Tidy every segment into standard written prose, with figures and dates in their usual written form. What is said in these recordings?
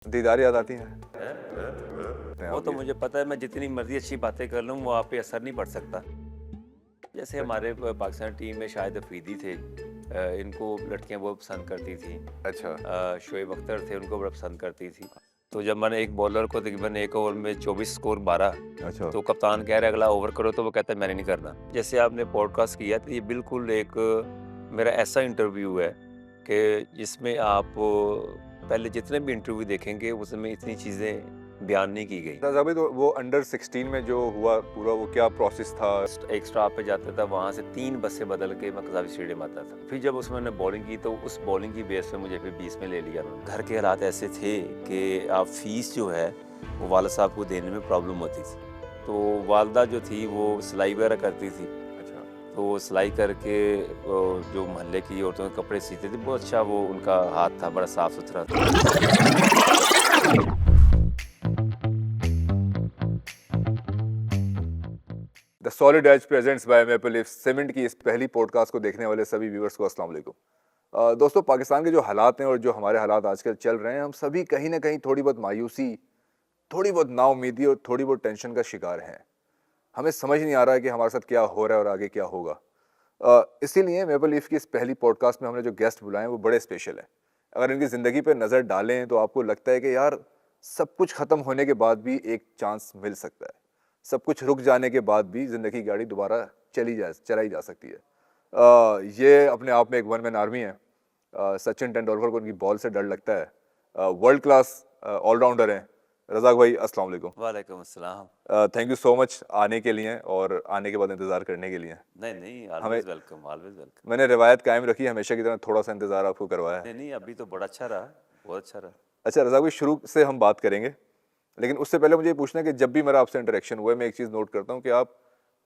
दीदार याद आती हैं? वो तो मुझे पता है, मैं जितनी मर्जी अच्छी बातें कर लूँ वो आप पे असर नहीं पड़ सकता। जैसे हमारे पाकिस्तान टीम में शाहिद अफरीदी थे, इनको लड़कियां बहुत पसंद करती थी। अच्छा। शोएब अख्तर थे, उनको बड़ा पसंद करती थी। तो जब मैंने एक बॉलर को तकरीबन एक ओवर में 24 स्कोर मारा, अच्छा। तो कप्तान कह रहा है अगला ओवर करो, तो वो कहता है मैंने नहीं करना। जैसे आपने पॉडकास्ट किया, तो ये बिल्कुल एक मेरा ऐसा इंटरव्यू है कि जिसमें आप पहले जितने भी इंटरव्यू देखेंगे उसमें इतनी चीज़ें बयान नहीं की गई। रज़ा भाई, तो वो अंडर 16 में जो हुआ पूरा, वो क्या प्रोसेस था? एक स्टॉप पे जाता था, वहाँ से 3 बसें बदल के मैं कज़ावी स्टेडियम आता था। फिर जब उसमें मैंने बॉलिंग की, तो उस बॉलिंग की बेस पे मुझे फिर 20 में ले लिया उन्होंने। घर के हालात ऐसे थे कि आप फीस जो है वो वालिद साहब को देने में प्रॉब्लम होती थी। तो वालदा जो थी वो सिलाई वगैरह करती थी, अच्छा। तो वो सिलाई करके जो मोहल्ले की औरतों के कपड़े सीते थे, बहुत अच्छा वो उनका हाथ था, बड़ा साफ़ सुथरा था। The solid edge presents by maple leaf cement की इस पहली पॉडकास्ट को देखने वाले सभी व्यूअर्स को अस्सलाम वालेकुम। दोस्तों, पाकिस्तान के जो हालात हैं और जो हमारे हालात आजकल चल रहे हैं, हम सभी कहीं ना कहीं थोड़ी बहुत मायूसी, थोड़ी बहुत नाउमीदी और थोड़ी बहुत टेंशन का शिकार हैं। हमें समझ नहीं आ रहा है कि हमारे साथ क्या हो रहा है और आगे क्या होगा। इसीलिए मेपल लीफ की इस पहली पॉडकास्ट में हमने जो गेस्ट बुलाए हैं वो बड़े स्पेशल हैं। अगर इनकी ज़िंदगी पर नज़र डालें तो आपको लगता है कि यार, सब कुछ ख़त्म होने के बाद भी एक चांस मिल सकता है। सब कुछ रुक जाने के बाद भी ज़िंदगी की गाड़ी दोबारा चलाई जा सकती है। ये अपने आप में एक वन मैन आर्मी है। सचिन तेंदुलकर को उनकी बॉल से डर लगता है। वर्ल्ड क्लास ऑलराउंडर हैं। रज़ाक भाई, अस्सलाम वालेकुम। वालेकुम अस्सलाम। थैंक यू सो मच आने के लिए और आने के बाद इंतज़ार करने के लिए। नहीं, नहीं, हमें ऑलवेज़ वेलकम, ऑलवेज़ वेलकम। मैंने रिवायत कायम रखी, हमेशा की तरह थोड़ा सा इंतज़ार आपको करवाया है। नहीं, नहीं, अभी तो बड़ा अच्छा रहा, बहुत अच्छा रहा। अच्छा रज़ाक भाई, शुरू से हम बात करेंगे, लेकिन उससे पहले मुझे ये पूछना है कि जब भी मेरा आपसे इंटरेक्शन हुआ है, मैं एक चीज़ नोट करता हूँ कि आप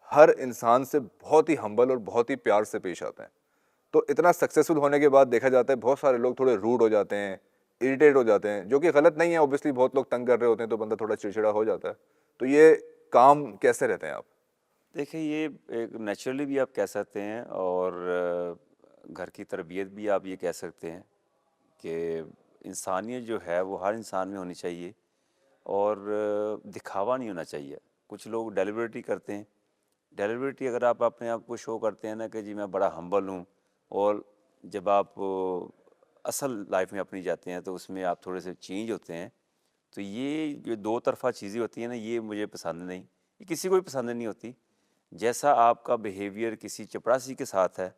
हर इंसान से बहुत ही हम्बल और बहुत ही प्यार से पेश आते हैं। तो इतना सक्सेसफुल होने के बाद देखा जाता है बहुत सारे लोग थोड़े रूड हो जाते हैं, इरिटेट हो जाते हैं, जो कि गलत नहीं है। ऑब्वियसली बहुत लोग तंग कर रहे होते हैं तो बंदा थोड़ा चिड़चिड़ा हो जाता है। तो ये काम कैसे रहते हैं आप? देखिए, ये एक नेचुरली भी आप कह सकते हैं, और घर की तरबियत भी आप ये कह सकते हैं कि इंसानियत जो है वो हर इंसान में होनी चाहिए, और दिखावा नहीं होना चाहिए। कुछ लोग डेलिबरेटली करते हैं। डेलिबरेटली अगर आप अपने आप को शो करते हैं ना कि जी मैं बड़ा हम्बल हूँ, और जब आप असल लाइफ में अपनी जाते हैं तो उसमें आप थोड़े से चेंज होते हैं। तो ये जो दो तरफ़ा चीज़ें होती हैं ना, ये मुझे पसंद नहीं, ये किसी को भी पसंद नहीं होती। जैसा आपका बिहेवियर किसी चपरासी के साथ है,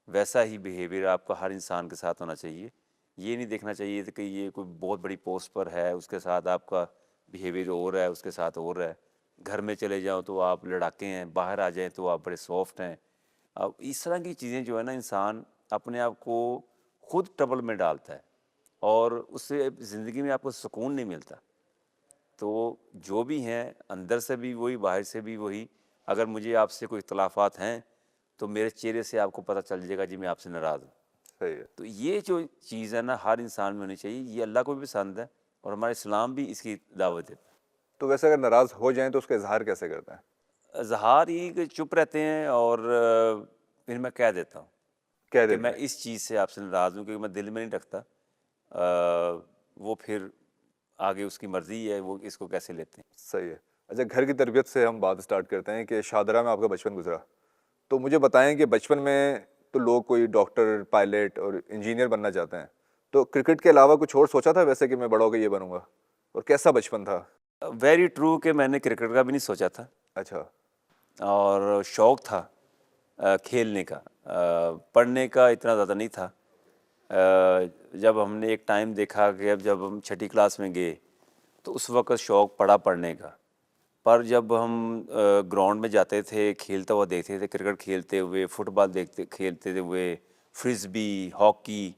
वैसा ही बिहेवियर आपका हर इंसान के साथ होना चाहिए। ये नहीं देखना चाहिए कि ये कोई बहुत बड़ी पोस्ट पर है, उसके साथ आपका बिहेवियर और है, उसके साथ और है। घर में चले जाओ तो आप लड़ाके हैं, बाहर आ जाएँ तो आप बड़े सॉफ्ट हैं। अब इस तरह की चीज़ें जो है ना, इंसान अपने आप को खुद ट्रबल में डालता है, और उससे ज़िंदगी में आपको सुकून नहीं मिलता। तो जो भी हैं, अंदर से भी वही, बाहर से भी वही। अगर मुझे आपसे कोई इख्तलाफात हैं, तो मेरे चेहरे से आपको पता चल जाएगा जी मैं आपसे नाराज़ हूँ। सही है। तो ये जो चीज़ है ना, हर इंसान में होनी चाहिए। ये अल्लाह को भी पसंद है, और हमारा इस्लाम भी इसकी दावत देता तो वैसे अगर नाराज़ हो जाएं तो उसका इजहार कैसे करते हैं? है। ज़हार ही कि चुप रहते हैं, और फिर मैं कह देता हूँ कह कि देते मैं हैं। इस चीज़ से आपसे नाराज़ हूँ, क्योंकि मैं दिल में नहीं रखता। वो फिर आगे उसकी मर्ज़ी है, वो इसको कैसे लेते हैं। सही है। अच्छा, घर की तरबियत से हम बात स्टार्ट करते हैं कि शाहदरा में आपका बचपन गुजरा। तो मुझे बताएं कि बचपन में तो लोग कोई डॉक्टर, पायलट और इंजीनियर बनना चाहते हैं। तो क्रिकेट के अलावा कुछ और सोचा था वैसे कि मैं बड़ा होकर ये बनूंगा? और कैसा बचपन था? वेरी ट्रू कि मैंने क्रिकेट का भी नहीं सोचा था, अच्छा। और शौक़ था खेलने का। पढ़ने का इतना ज़्यादा नहीं था। जब हमने एक टाइम देखा कि अब जब हम छठी क्लास में गए, तो उस वक़्त शौक़ पड़ा पढ़ने का। पर जब हम ग्राउंड में जाते थे, खेलता हुआ देखते थे, क्रिकेट खेलते हुए, फुटबॉल देखते खेलते हुए, फ्रिस्बी, हॉकी,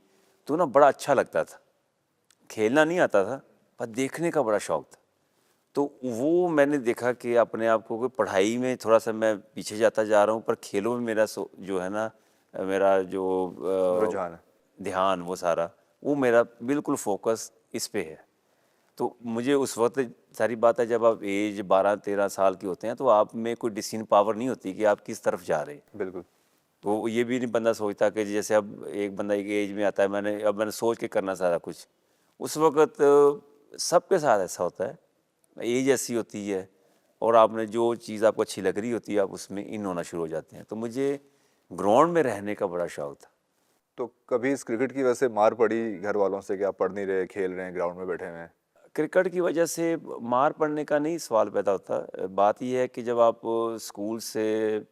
तो ना बड़ा अच्छा लगता था। खेलना नहीं आता था, पर देखने का बड़ा शौक़ था। तो वो मैंने देखा कि अपने आप को कि पढ़ाई में थोड़ा-सा मैं पीछे जाता जा रहा हूँ, पर खेलों में मेरा जो है ना, मेरा जो रुझान है। ध्यान वो सारा, वो मेरा बिल्कुल फ़ोकस इस पे है। तो मुझे उस वक़्त, सारी बात है, जब आप एज 12-13 साल के होते हैं, तो आप में कोई डिसीज़न पावर नहीं होती कि आप किस तरफ जा रहे हैं। बिल्कुल। तो ये भी नहीं बंदा सोचता कि जैसे अब एक बंदा एक एज में आता है, मैंने सोच के करना सारा कुछ। उस वक़्त सबके साथ ऐसा होता है, एज ऐसी होती है और आपने जो चीज़ आपको अच्छी लग रही होती है आप उसमें इन होना शुरू हो जाते हैं। तो मुझे ग्राउंड में रहने का बड़ा शौक था। तो कभी इस क्रिकेट की वजह से मार पड़ी घर वालों से कि आप पढ़ नहीं रहे, खेल रहे हैं, ग्राउंड में बैठे हुए हैं? क्रिकेट की वजह से मार पड़ने का नहीं सवाल पैदा होता। बात ये है कि जब आप स्कूल से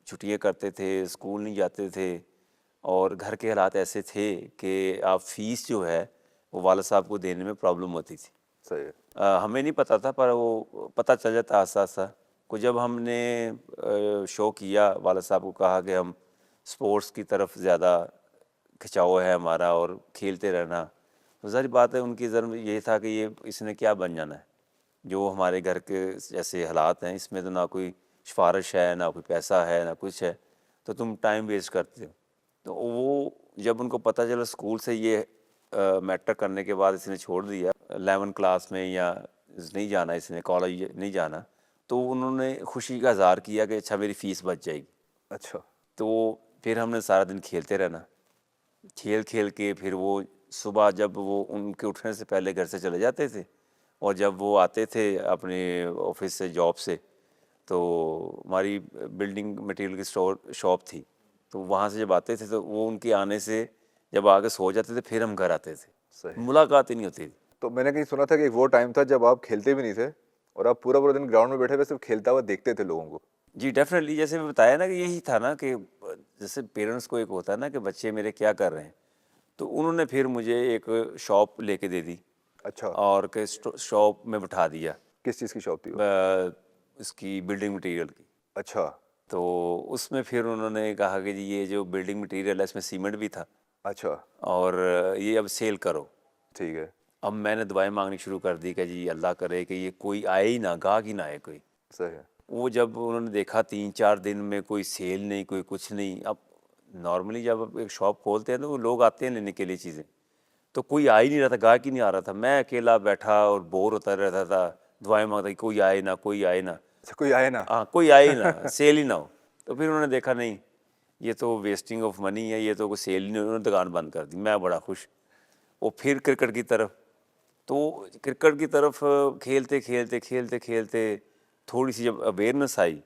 छुट्टियां करते थे, स्कूल नहीं जाते थे और घर के हालात ऐसे थे कि आप फीस जो है वो वाला साहब को देने में प्रॉब्लम होती थी। सही है। हमें नहीं पता था पर वो पता चल जाता आस्ता-आस्ता। को जब हमने शो किया वाला साहब को कहा कि हम स्पोर्ट्स की तरफ ज़्यादा खिंचाव है हमारा और खेलते रहना, तो ज़ाहिर बात है उनकी ज़र ये था कि ये इसने क्या बन जाना है। जो हमारे घर के जैसे हालात हैं इसमें तो ना कोई सिफ़ारिश है, ना कोई पैसा है, ना कुछ है, तो तुम टाइम वेस्ट करते हो। तो वो जब उनको पता चला स्कूल से ये मैट्रिक करने के बाद इसने छोड़ दिया 11 क्लास में या नहीं जाना इसने कॉलेज नहीं जाना, तो उन्होंने खुशी का इज़हार किया कि अच्छा मेरी फ़ीस बच जाएगी। अच्छा। तो फिर हमने सारा दिन खेलते रहना। खेल-खेल के फिर वो सुबह जब वो उनके उठने से पहले घर से चले जाते थे और जब वो आते थे अपने ऑफ़िस से, जॉब से, तो हमारी बिल्डिंग मटीरियल की स्टोर शॉप थी। तो वहाँ से जब आते थे तो वो उनके आने से जब आके सो जाते थे फिर हम घर आते थे। सही। मुलाकात ही नहीं होती थी। तो मैंने कहीं सुना था कि वो टाइम था जब आप खेलते भी नहीं थे और आप पूरा पूरा दिन ग्राउंड में बैठे हुए सिर्फ खेलता हुआ देखते थे लोगों को। जी, डेफ़िनेटली जैसे मैं बताया ना कि यही था ना कि जैसे पेरेंट्स को एक होता है ना कि बच्चे मेरे क्या कर रहे हैं, तो उन्होंने फिर मुझे एक शॉप लेके दे दी अच्छा। और के शॉप में बिठा दिया किस चीज़ की शॉप थी वो? इसकी बिल्डिंग मटेरियल की। अच्छा। तो उसमें फिर उन्होंने कहा कि जी ये जो बिल्डिंग मटेरियल है इसमें सीमेंट भी था अच्छा। और ये अब सेल करो। ठीक है। अब मैंने दुआएँ माँगनी शुरू कर दी कि जी अल्लाह करे कि ये कोई आए ही ना, गाहक ही ना आए कोई। सही है। वो जब उन्होंने देखा 3-4 दिन में कोई सेल नहीं, कोई कुछ नहीं। अब नॉर्मली जब आप एक शॉप खोलते हैं तो वो लोग आते हैं लेने के लिए चीज़ें। तो कोई आ ही नहीं रहा था, गाहक ही नहीं आ रहा था। मैं अकेला बैठा और बोर होता रहता था, दुआएँ माँगता कि कोई आए ना, कोई आए ना। अच्छा, कोई आए ना? हाँ, कोई आए ही ना, सेल ही ना हो। तो फिर उन्होंने देखा नहीं, ये तो वेस्टिंग ऑफ मनी है, ये तो कोई सेल ही नहीं, उन्होंने दुकान बंद कर दी। मैं बड़ा खुश। वो फिर क्रिकेट की तरफ, तो क्रिकेट की तरफ खेलते-खेलते थोड़ी-सी जब अवेयरनेस आई,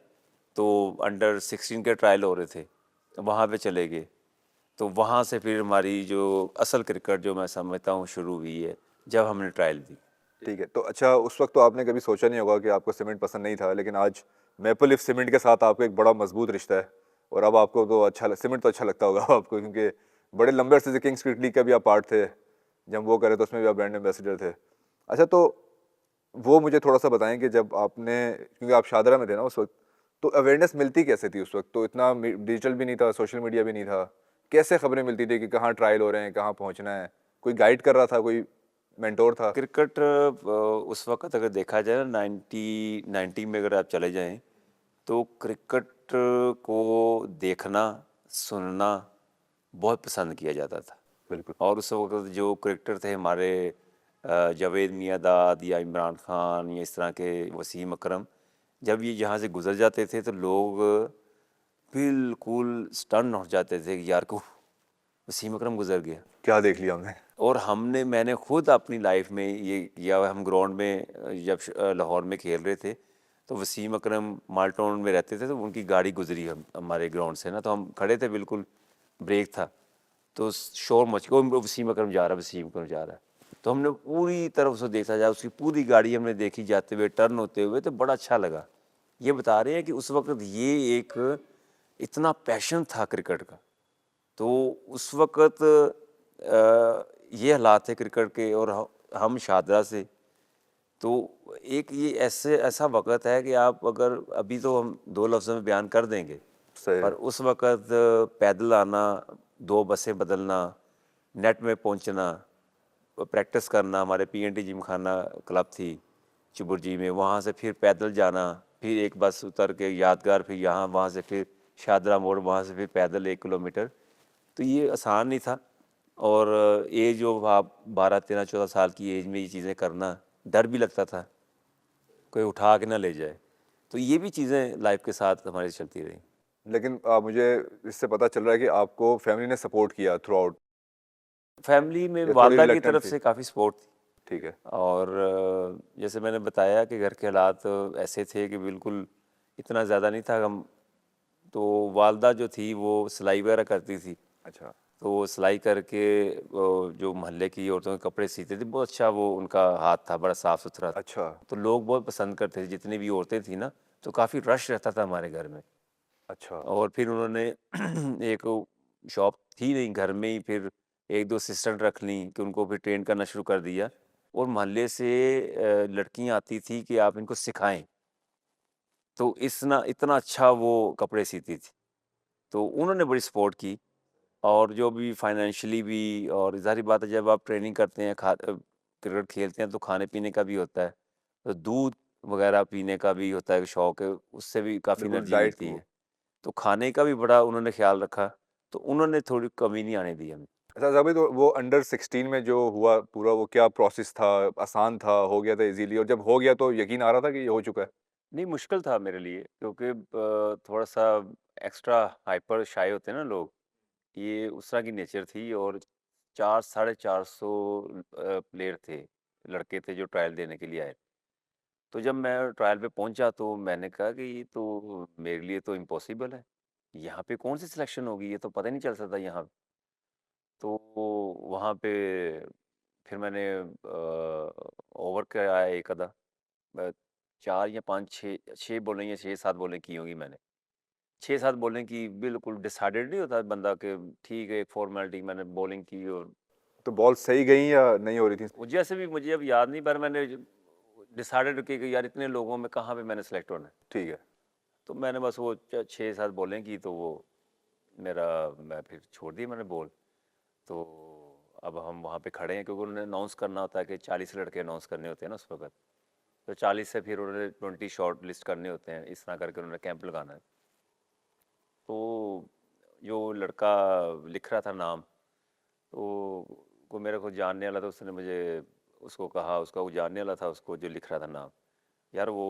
तो अंडर 16 के ट्रायल हो रहे थे, तो वहाँ पे चले गए। तो वहाँ से फिर हमारी जो असल क्रिकेट जो मैं समझता हूँ शुरू हुई है, जब हमने ट्रायल दी। ठीक है। तो अच्छा, उस वक़्त तो आपने कभी सोचा नहीं होगा कि आपको सीमेंट पसंद नहीं था, लेकिन आज मैपल लीफ सीमेंट के साथ आपका एक बड़ा मज़बूत रिश्ता है और अब आपको तो सीमेंट तो अच्छा लगता होगा आपको, क्योंकि बड़े लंबे अरसे से किंग्स क्रिकेट लीग का भी आप पार्ट थे। जब वो करे तो उसमें भी आप ब्रांड एम्बेसडर थे। अच्छा, तो वो मुझे थोड़ा-सा बताएँ कि जब आपने, क्योंकि आप शाहदरा में थे ना उस वक़्त, तो अवेयरनेस मिलती कैसे थी उस वक़्त? तो इतना डिजिटल भी नहीं था, सोशल मीडिया भी नहीं था। कैसे खबरें मिलती थी कि कहाँ ट्रायल हो रहे हैं, कहाँ पहुँचना है? कोई गाइड कर रहा था, कोई मेंटोर था? क्रिकेट उस वक़्त अगर देखा जाए ना 90 में अगर आप चले जाएँ, तो क्रिकेट को देखना, सुनना बहुत पसंद किया जाता था। बिल्कुल। और उस वक़्त जो क्रिकेटर थे हमारे जावेद मियांदाद या इमरान खान या इस तरह के वसीम अकरम, जब ये यहाँ से गुज़र जाते थे तो लोग बिल्कुल स्टन हो जाते थे कि यार को वसीम अकरम गुज़र गया। क्या देख लिया हमने? और मैंने खुद अपनी लाइफ में ये किया हुआ है। हम ग्राउंड में जब लाहौर में खेल रहे थे तो वसीम अकरम माल्टोन में रहते थे, तो उनकी गाड़ी गुजरी हमारे ग्राउंड से ना, तो हम खड़े थे, बिल्कुल ब्रेक था, तो शोर मच गया, "ओ, वसीम अकरम जा रहा है, वसीम अकरम जा रहा है।" तो हमने पूरी तरफ से देखा जाए, उसकी पूरी गाड़ी हमने देखी जाते हुए, टर्न होते हुए, तो बड़ा अच्छा लगा। ये बता रहे हैं कि उस वक्त ये एक इतना पैशन था क्रिकेट का। तो उस वक़्त ये हालात थे क्रिकेट के और हम शारजाह से, तो एक ये ऐसा वक़्त है कि आप अगर अभी तो हम 2 लफ्ज़ों में बयान कर देंगे, सही है। पर उस वक़्त पैदल आना, 2 बसें बदलना, नेट में पहुँचना, प्रैक्टिस करना, हमारे पीएनटी जिमखाना क्लब थी चिबुरजी में, वहाँ से फिर पैदल जाना, फिर एक बस उतर के यादगार, फिर यहाँ, वहाँ से फिर शादरा मोड़, वहाँ से फिर पैदल 1 किलोमीटर। तो ये आसान नहीं था और एज जो आप 12, 13, 14 साल की एज में ये चीज़ें करना, डर भी लगता था, कोई उठा के ना ले जाए। तो ये भी चीज़ें लाइफ के साथ हमारी चलती रहीं। लेकिन मुझे इससे पता चल रहा है कि आपको फैमिली ने सपोर्ट किया थ्रू आउट, फैमिली में या थोड़ी वालदा की रिलक्टेंट तरफ थी? से काफ़ी सपोर्ट थी। ठीक है। और जैसे मैंने बताया कि घर के हालात ऐसे थे कि बिल्कुल इतना ज़्यादा नहीं था हम। तो वालदा जो थी वो सिलाई वगैरह करती थी, अच्छा। तो वो सिलाई करके जो मोहल्ले की औरतों के कपड़े सीते थे, बहुत अच्छा वो उनका हाथ था, बड़ा साफ़ सुथरा था। अच्छा। तो लोग बहुत पसंद करते थे, जितनी भी औरतें थी ना, तो काफ़ी रश रहता था हमारे घर में। अच्छा। और फिर उन्होंने एक शॉप थी नहीं घर में ही, फिर एक दो असिस्टेंट रख ली कि उनको फिर ट्रेन करना शुरू कर दिया। और मोहल्ले से लड़कियां आती थी कि आप इनको सिखाएं, तो इतना अच्छा वो कपड़े सीती थी। तो उन्होंने बड़ी सपोर्ट की, और जो भी फाइनेंशियली भी। और ज़ाहिर बात है, जब आप ट्रेनिंग करते हैं, क्रिकेट खेलते हैं, तो खाने पीने का भी होता है, तो दूध वगैरह पीने का भी होता है शौक है, उससे भी काफ़ी बिल्कुल एनर्जी डाइट मिलती वो। है। तो खाने का भी बड़ा उन्होंने ख्याल रखा, तो उन्होंने थोड़ी कमी नहीं आने दी हमें। अच्छा ज़ाबित, वो अंडर 16 में जो हुआ पूरा, वो क्या प्रोसेस था? आसान था, हो गया था ईज़िली? और जब हो गया तो यकीन आ रहा था कि ये हो चुका है? नहीं, मुश्किल था मेरे लिए, क्योंकि थोड़ा-सा एक्स्ट्रा हाइपर शाय होते हैं ना लोग, ये उस तरह की नेचर थी। और 4 साढ़े 400 प्लेयर थे, लड़के थे जो ट्रायल देने के लिए आए। तो जब मैं ट्रायल पे पहुंचा तो मैंने कहा कि ये तो मेरे लिए तो इम्पॉसिबल है, यहाँ पे कौन सी सिलेक्शन होगी, ये तो पता ही नहीं चल सकता यहाँ। तो वहाँ पे फिर मैंने ओवर कराया एक आधा, अ, 4 या 5 6 बॉलें या 6-7 बॉलें की होंगी मैंने। 6-7 बॉलें की, बिल्कुल डिसाइडेड नहीं होता बंदा कि ठीक है, एक फॉर्मेलिटी मैंने बॉलिंग की। और तो बॉल सही गई या नहीं हो रही थी? वो जैसे भी, मुझे अब याद नहीं, पर मैंने डिसाइडेड की कि यार इतने लोगों में कहाँ पे मैंने सेलेक्ट होना है। ठीक है। तो मैंने बस वो 6-7 बॉलें की, तो वो मेरा, मैं फिर छोड़ दी मैंने बॉल। तो अब हम वहाँ पे खड़े हैं, क्योंकि उन्होंने अनाउंस करना होता है कि 40 लड़के अनाउंस करने होते हैं ना उस वक्त। तो 40 से फिर उन्होंने 20 शॉर्ट लिस्ट करने होते हैं, इस तरह करके उन्होंने कैंप लगाना है। तो जो लड़का लिख रहा था नाम, तो को मेरे को जानने वाला था, उसने मुझे उसको कहा, उसका वो जानने वाला था उसको जो लिख रहा था नाम, यार वो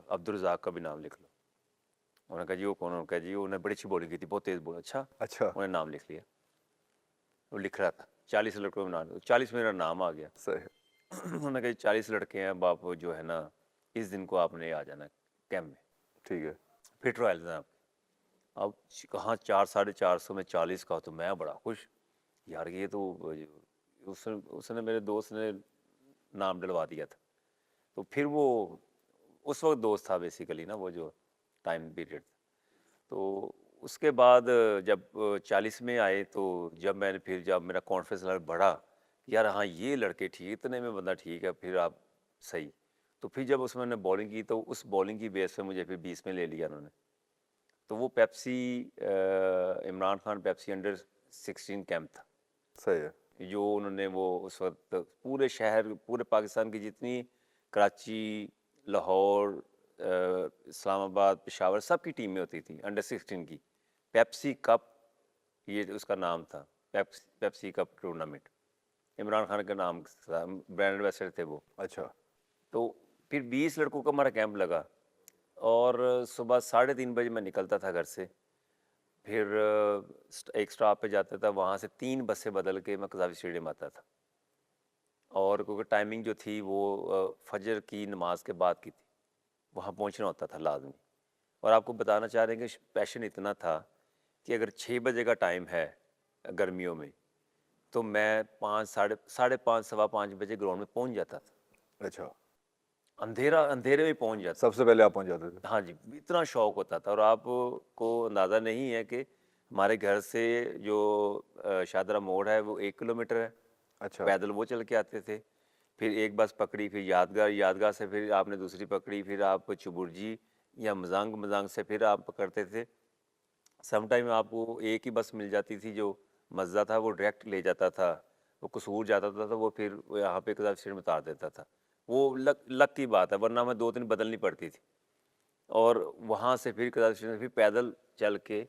अब्दुल रज़ाक का भी नाम लिख लो। उन्होंने कहा जी वो कौन? उन्होंने कहा जी उन्होंने बड़ी अच्छी बॉलिंग की थी, बहुत तेज़ बॉल। अच्छा, अच्छा। उन्होंने नाम लिख लिया। वो लिख रहा था 40 लड़कों में नाम, 40 में मेरा नाम आ गया। सही है। उन्होंने कहा 40 लड़के हैं, अब आप जो है ना, इस दिन को आपने आ जाना कैंप में, ठीक है। फिर ट्रायल्स हैं आपके। अब कहाँ 4 साढ़े 400 में 40 का, तो मैं बड़ा खुश। यार ये तो उसने उसने मेरे दोस्त ने नाम डलवा दिया था। तो फिर वो उस वक्त दोस्त था बेसिकली ना, वो जो टाइम पीरियड। तो उसके बाद जब 40 में आए, तो जब मेरा कॉन्फिडेंस लेवल बढ़ा, यार हाँ ये लड़के ठीक, इतने में बंदा ठीक है, फिर आप सही। तो फिर जब उसमें मैंने बॉलिंग की, तो उस बॉलिंग की बेस पे मुझे फिर 20 में ले लिया उन्होंने। तो वो Pepsi, Imran Khan Pepsi under 16 camp था, सही है। जो उन्होंने वो उस वक्त पूरे शहर, पूरे पाकिस्तान की जितनी, कराची, लाहौर, इस्लामाबाद, पेशावर, सबकी टीमें होती थी अंडर 16 की। पेप्सी कप, ये उसका नाम था, Pepsi cup tournament. Imran Khan के नाम था, ब्रांड एम्बेसडर थे वो। अच्छा। तो फिर 20 लड़कों का हमारा कैंप लगा, और सुबह 3:30 बजे मैं निकलता था घर से। फिर एक स्टॉप पे जाता था, वहाँ से 3 बसें बदल के मैं कज़ावी स्टेडियम आता था। और क्योंकि टाइमिंग जो थी वो फजर की नमाज के बाद की थी, वहाँ पहुँचना होता था लाजमी। और आपको बताना चाह रहे हैं कि पैशन इतना था कि अगर 6 बजे का टाइम है गर्मियों में, तो मैं 5 साढ़े 5 सवा 5 बजे ग्राउंड में पहुँच जाता था। अच्छा। अंधेरे में पहुँच जाता था। सबसे पहले आप पहुंच जाते थे? हाँ जी, इतना शौक होता था। और आपको अंदाज़ा नहीं है कि हमारे घर से जो शाहदरा मोड़ है वो 1 किलोमीटर है, अच्छा। पैदल वो चल के आते थे। फिर एक बस पकड़ी, फिर यादगार, यादगार से फिर आपने दूसरी पकड़ी, फिर आप चुबुर्जी या मजांग, मजांग से फिर आप पकड़ते थे। सम टाइम आपको एक ही बस मिल जाती थी, जो मज़दा था, वो डायरेक्ट ले जाता था, वो कसूर जाता था, तो वो फिर वो यहाँ पे कज़ाफ स्टेशन में उतार देता था। वो लक लक की बात है, वरना हमें 2 दिन बदलनी पड़ती थी। और वहाँ से फिर कज़ाफ स्टेशन से फिर पैदल चल के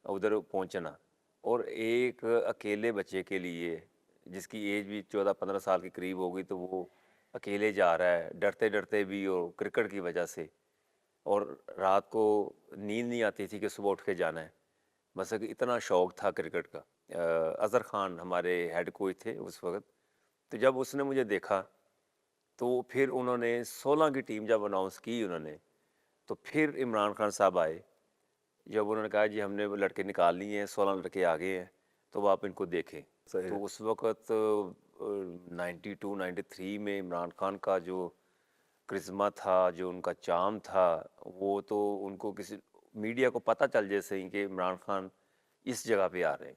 उधर पहुँचना। और एक अकेले बच्चे के लिए, जिसकी एज भी 14-15 साल के करीब हो गई, तो वो अकेले जा रहा है, डरते-डरते भी, और क्रिकेट की वजह से। और रात को नींद नहीं आती थी कि सुबह उठ के जाना है। बस एक इतना शौक़ था क्रिकेट का। अज़हर ख़ान हमारे हेड कोच थे उस वक़्त। तो जब उसने मुझे देखा, तो फिर उन्होंने 16 की टीम जब अनाउंस की उन्होंने, तो फिर इमरान खान साहब आए। जब उन्होंने कहा जी हमने वो लड़के निकाल लिए हैं, 16 लड़के आ गए हैं, तो अब आप इनको देखें। सही तो है। उस वक़्त 92 93 में इमरान खान का जो करिश्मा था, जो उनका चार्म था, वो तो उनको किसी मीडिया को पता चल जाए सही कि इमरान खान इस जगह पे आ रहे हैं।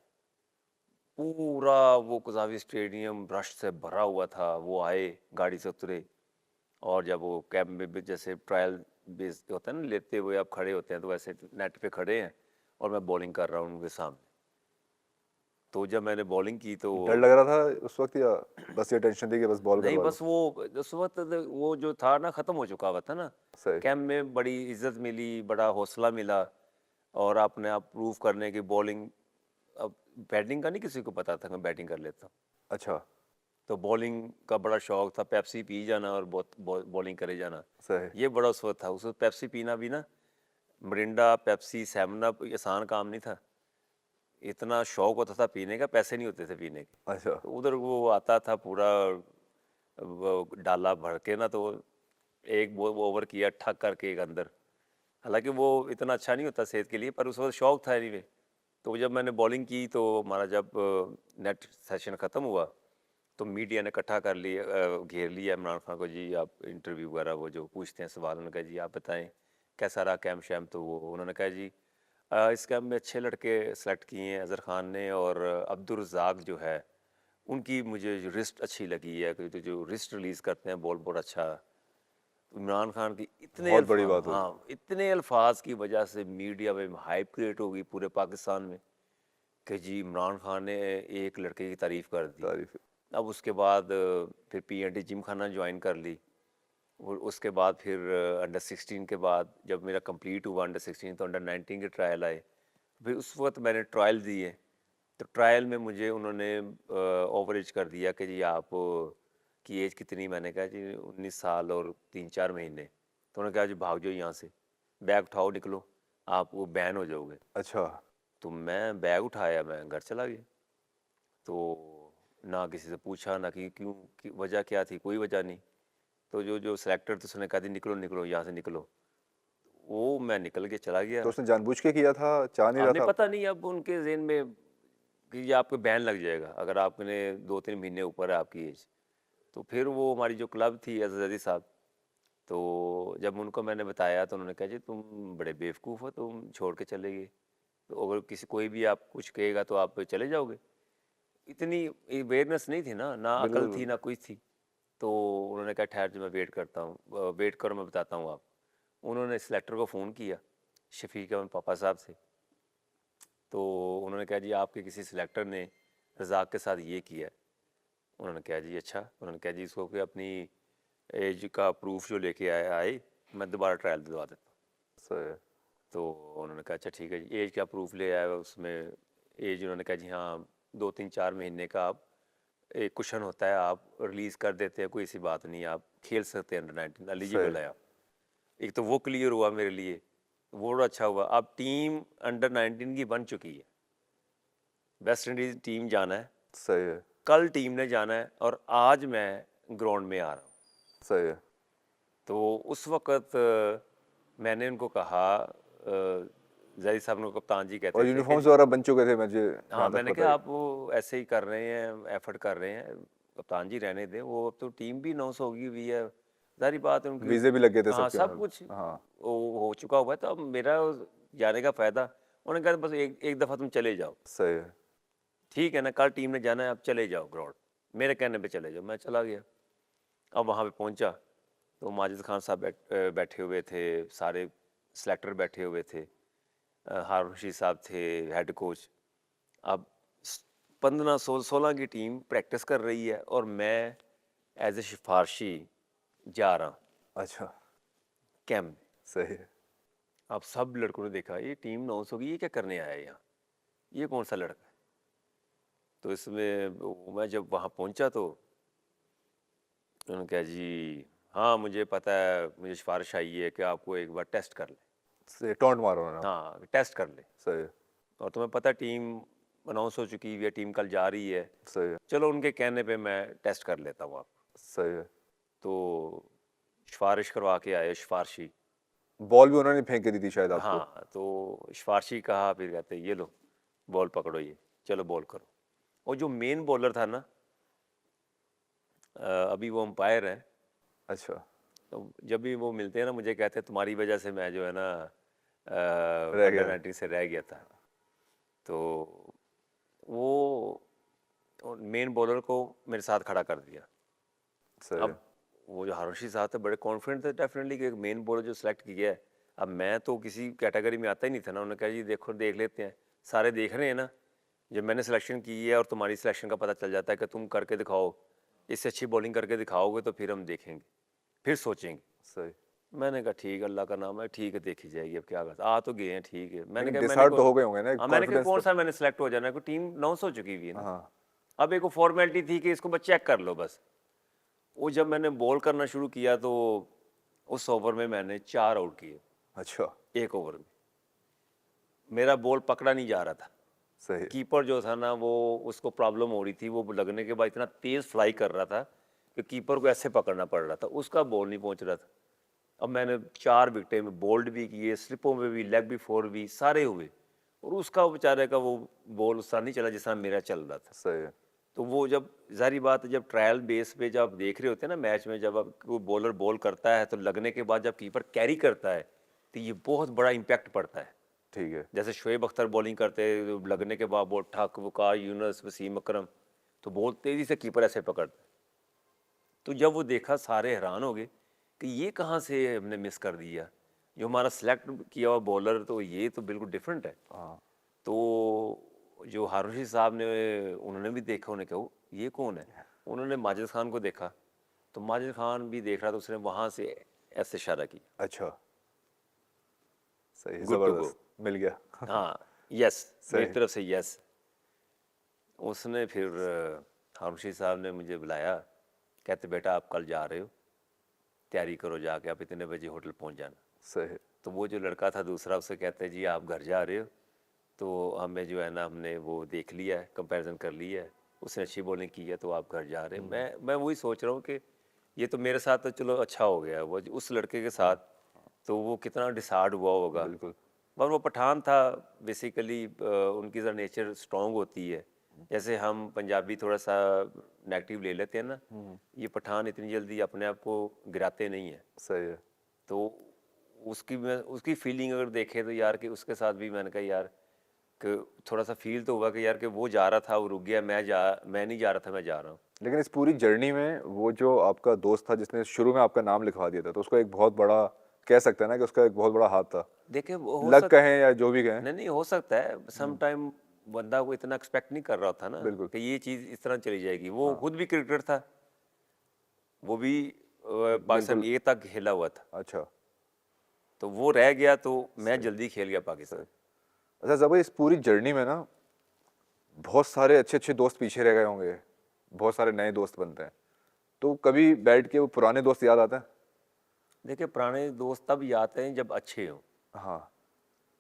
पूरा वो कज़ावी स्टेडियम रश से भरा हुआ था। वो आए, गाड़ी से उतरे और जब वो कैंप में भी जैसे ट्रायल बेस होता है ना, लेते हुए आप खड़े होते हैं, तो वैसे नेट पे खड़े हैं और मैं बॉलिंग कर रहा हूँ उनके सामने। तो जब मैंने बॉलिंग की तो डर लग रहा था उस वक्त, या बस ये टेंशन थी कि बस बॉल नहीं, करवा लो? बस वो उस वक्त वो जो था ना, ख़त्म हो चुका हुआ था ना। सही। कैंप में बड़ी इज्जत मिली, बड़ा हौसला मिला और अपने आप प्रूव करने की बॉलिंग। अब बैटिंग का नहीं किसी को पता था कि मैं बैटिंग कर लेता हूँ। अच्छा। तो बॉलिंग का बड़ा शौक था, पेप्सी पी जाना और बहुत बॉलिंग करे जाना। सही। ये बड़ा उस वक्त था। उस वक्त पेप्सी पीना भी ना, मिरिंडा, पेप्सी, सेवन अप, ये आसान काम नहीं था। इतना शौक होता था पीने का, पैसे नहीं होते थे पीने के। अच्छा। तो उधर वो आता था पूरा वो डाला भर के ना, तो एक वो ओवर किया ठक करके एक अंदर। हालांकि वो इतना अच्छा नहीं होता सेहत के लिए, पर उस वक्त शौक था एनीवे। तो जब मैंने बॉलिंग की तो हमारा जब नेट सेशन ख़त्म हुआ, तो मीडिया ने इकट्ठा कर लिया, घेर लिया इमरान खान को। जी आप इंटरव्यू वगैरह वो जो पूछते हैं सवाल, उन्होंने कहा जी आप बताएं कैसा रहा कैम्प शैम्प। तो वो उन्होंने कहा जी इस कैम्प में अच्छे लड़के सेलेक्ट किए हैं अज़हर खान ने, और अब्दुल रज़ाक जो है उनकी मुझे जो रिस्ट अच्छी लगी है, कि जो रिस्ट रिलीज़ करते हैं बॉल बहुत अच्छा। इमरान खान की इतने बहुत बड़ी बात होगी। हाँ, इतने अल्फाज की वजह से मीडिया में हाइप क्रिएट हो गई पूरे पाकिस्तान में कि जी इमरान खान ने एक लड़के की तारीफ़ कर दी। तारीफ। अब उसके बाद फिर पीएनटी जिम खाना ज्वाइन कर ली। और उसके बाद फिर अंडर 16 के बाद जब मेरा कंप्लीट हुआ अंडर 16, तो अंडर 19 के ट्रायल आए। फिर उस वक्त मैंने ट्रायल दिए। तो ट्रायल में मुझे उन्होंने ओवर एज कर दिया कि जी आप की एज कितनी। मैंने कहा जी 19 साल और 3-4 महीने। तो उन्होंने कहा जी भाग जाओ यहाँ से, बैग उठाओ निकलो, आप वो बैन हो जाओगे। अच्छा। तो मैं बैग उठाया, मैं घर चला गया। तो ना किसी से पूछा, ना कि क्यों, वजह क्या थी, कोई वजह नहीं। तो जो जो सिलेक्टर थे उसने कहा थी निकलो निकलो यहाँ से निकलो। वो मैं निकल के चला गया। तो उसने जानबूझ के किया था, चाह नहीं रहा आपने था? पता नहीं अब उनके ज़हन में कि ये आपको बैन लग जाएगा अगर आपने 2-3 महीने ऊपर है आपकी एज। तो फिर वो हमारी जो क्लब थी अज़हरी साहब, तो जब उनको मैंने बताया तो उन्होंने कहा जी तुम बड़े बेवकूफ़ हो, तुम छोड़ के चले गए। तो अगर किसी कोई भी आप कुछ कहेगा तो आप चले जाओगे। इतनी अवेयरनेस नहीं थी ना, ना अकल बिल्कुल थी बिल्कुल। ना कुछ थी। तो उन्होंने कहा ठहर जो मैं वेट करता हूँ, वेट करो मैं बताता हूँ आप। उन्होंने सेलेक्टर को फ़ोन किया, शफीक अहमद पापा साहब से। तो उन्होंने कहा जी आपके किसी सिलेक्टर ने रज़ाक के साथ ये किया है। उन्होंने कहा जी अच्छा। उन्होंने कहा जी इसको कि अपनी एज का प्रूफ जो लेके आए मैं दोबारा ट्रायल दिलवा देता हूँ। सही है। तो उन्होंने कहा अच्छा ठीक है जी, एज का प्रूफ ले आया। उसमें एज उन्होंने कहा जी हाँ 2-3-4 महीने का आप एक कुशन होता है, आप रिलीज़ कर देते हैं, कोई ऐसी बात नहीं है, आप खेल सकते हैं अंडर 19, सही। एलिजिबल है आप। एक तो वो क्लियर हुआ मेरे लिए, वो बड़ा अच्छा हुआ। अब टीम अंडर 19 की बन चुकी है, वेस्ट इंडीज़ टीम जाना है, सही है। कल टीम ने जाना है, और आज मैं ग्राउंड में आ रहा हूँ। सही है। तो उस वक़्त मैंने उनको कहा, ज़ैदी साहब ने कप्तान जी कहते और थे कि यूनिफॉर्म्स जी वगैरह बन चुके थे मुझे हाँ, जहाँ तक मैंने पता कहा है। आप वो ऐसे ही कर रहे हैं, एफर्ट कर रहे हैं, कप्तान जी रहने दें। वो अब तो टीम भी अनाउंस होगी हुई है, ज़ाहिर बात है उनकी। वीज़े भी लग गए थे हाँ, सबके सब में। कुछ हाँ। वो हो चुका हुआ है, तो अब मेरा जाने का फ़ायदा। उन्होंने कहा बस एक एक दफ़ा तुम चले जाओ। सही है। ठीक है ना, कल टीम ने जाना है, अब चले जाओ ग्राउंड, मेरे कहने पे चले जाओ। मैं चला गया। अब वहाँ पे पहुँचा तो माजिद खान साहब बैठे हुए थे, सारे सेलेक्टर बैठे हुए थे, हारून रशीद साहब थे हेड कोच। अब 15-16 की टीम प्रैक्टिस कर रही है और मैं एज ए सिफारशी जा रहा हूँ अच्छा। कैम्प में। सही है। अब सब लड़कों ने देखा ये टीम अनाउंस होगी, ये क्या करने आया है यहाँ, ये कौन सा लड़का है। तो इसमें मैं जब वहाँ पहुँचा तो उन्होंने कहा जी हाँ मुझे पता है, मुझे सिफारिश आई है कि आपको एक बार टेस्ट कर ले। सही टॉन्ट मारो उन्होंने आपको। हाँ, टेस्ट कर ले। सही है। और तुम्हें पता है टीम अनाउंस हो चुकी है, टीम कल जा रही है, सही है। चलो उनके कहने पे मैं टेस्ट कर लेता हूँ आप। सही है। तो सिफारिश करवा के आए, सिफारशी। बॉल भी उन्होंने फेंक के दी थी शायद आपको। हाँ, तो सिफारशी कहा, फिर कहते ये लो बॉल पकड़ो, ये चलो बॉल करो। और जो मेन बॉलर था ना, अभी वो अंपायर है, अच्छा। तो जब भी वो मिलते हैं ना मुझे कहते हैं तुम्हारी वजह से मैं जो है ना रह अंडर गया। 19 से रह गया था। तो वो मेन बॉलर को मेरे साथ खड़ा कर दिया। सही है। अब वो जो हारून रशीद साहब थे बड़े कॉन्फिडेंट थे डेफिनेटली कि एक मेन बॉलर जो सिलेक्ट किया है। अब मैं तो किसी कैटेगरी में आता ही नहीं था ना। उन्होंने कहा जी देखो देख लेते हैं, सारे देख रहे हैं ना, जब मैंने सिलेक्शन की है और तुम्हारी सिलेक्शन का पता चल जाता है कि तुम करके दिखाओ, इससे अच्छी बॉलिंग करके दिखाओगे तो फिर हम देखेंगे, फिर सोचेंगे। सही। मैंने कहा ठीक है, अल्लाह का नाम है, ठीक है देखी जाएगी, अब क्या कर आ तो गए हैं, ठीक है। मैंने लेकिन कहा डिसहार्ट तो हो गए होंगे ना, हाँ, मैंने कहा कॉन्फिडेंस कौन तो। सा मैंने सेलेक्ट हो जाना है, कोई टीम अनाउंस हो चुकी हुई है ना। हाँ। अब एक वो फॉर्मेलिटी थी कि इसको बस चेक कर लो बस। वो जब मैंने बॉल करना शुरू किया तो उस ओवर में मैंने 4 आउट किए, अच्छा। एक ओवर में। मेरा बॉल पकड़ा नहीं जा रहा था। सही। कीपर जो था ना वो, उसको प्रॉब्लम हो रही थी, वो लगने के बाद इतना तेज़ फ्लाई कर रहा था कि कीपर को ऐसे पकड़ना पड़ रहा था, उसका बॉल नहीं पहुंच रहा था। अब मैंने 4 विकेटें में बोल्ड भी किए, स्लिपों में भी, लेग भी 4 भी सारे हुए, और उसका बेचारे का वो बॉल उस तरह नहीं चला जिस तरह मेरा चल रहा था। सही है। तो वो जब ज़ाहिर बात है, जब ट्रायल बेस पे जब आप देख रहे होते हैं ना मैच में, जब आप वो बॉलर बॉल करता है तो लगने के बाद जब कीपर कैरी करता है तो ये बहुत बड़ा इम्पैक्ट पड़ता है। ठीक है। जैसे शोएब अख्तर बॉलिंग करते हैं, लगने के बाद बॉल ठक, वकार, यूनुस, वसीम अकरम, तो बॉल तेज़ी से कीपर ऐसे पकड़ता है। तो जब वो देखा सारे हैरान हो गए कि ये कहाँ से हमने मिस कर दिया, जो हमारा सेलेक्ट किया हुआ बॉलर तो ये तो बिल्कुल डिफरेंट है। हाँ। तो जो हारून रशीद साहब ने, उन्होंने भी देखा, उन्होंने कहा ये कौन है। उन्होंने माजिद खान को देखा, तो माजिद खान भी देख रहा था, उसने वहाँ से ऐसे इशारा किया, अच्छा। सही, गुड टू गो। जबरदस्त मिल गया। हाँ, यस, मेरी सही। तरफ से यस। उसने फिर हारून रशीद साहब ने मुझे बुलाया, कहते बेटा आप कल जा रहे हो, तैयारी करो, जाके आप इतने बजे होटल पहुँच जाना। सही। तो वो जो लड़का था दूसरा, उससे कहते हैं जी आप घर जा रहे हो, तो हमें जो है ना, हमने वो देख लिया है, कंपैरिजन कर लिया है, उसने अच्छी बॉलिंग की है तो आप घर जा रहे हैं। मैं वही सोच रहा हूँ कि ये तो मेरे साथ तो चलो अच्छा हो गया, वो उस लड़के के साथ तो वो कितना डिसहार्ड हुआ होगा। बिल्कुल। पर वो पठान था बेसिकली, उनकी ज़रा नेचर स्ट्रॉन्ग होती है। जैसे हम पंजाबी थोड़ा सा नेगेटिव ले लेते हैं ना, ये पठान इतनी जल्दी अपने आप को गिराते नहीं है। सही है। तो उसकी फीलिंग अगर देखें तो यार कि उसके साथ भी मैंने कहा यार कि थोड़ा सा फील तो हुआ कि यार कि वो जा रहा था, वो रुक गया, मैं नहीं जा रहा था, मैं जा रहा हूँ। लेकिन इस पूरी जर्नी में वो जो आपका दोस्त था जिसने शुरू में आपका नाम लिखवा दिया था, तो उसका एक बहुत बड़ा, कह सकते हैं ना कि उसका एक बहुत बड़ा हाथ था। देखिए वो हो लक सकता, कहें या जो भी कहें। नहीं हो सकता है सम टाइम बंदा को इतना एक्सपेक्ट नहीं कर रहा था ना बिल्कुल। कि ये चीज़ इस तरह चली जाएगी। वो हाँ। खुद भी क्रिकेटर था, वो भी पाकिस्तान बिल्कुल। ए तक खेला हुआ था, अच्छा। तो वो रह गया तो मैं सही। जल्दी खेल गया पाकिस्तान। सही। अच्छा जब इस पूरी जर्नी में ना बहुत सारे अच्छे अच्छे दोस्त पीछे रह गए होंगे, बहुत सारे नए दोस्त बनते हैं, तो कभी बैठ के वो पुराने दोस्त याद आता है? देखिए पुराने दोस्त तब याद हैं जब अच्छे हों, हाँ।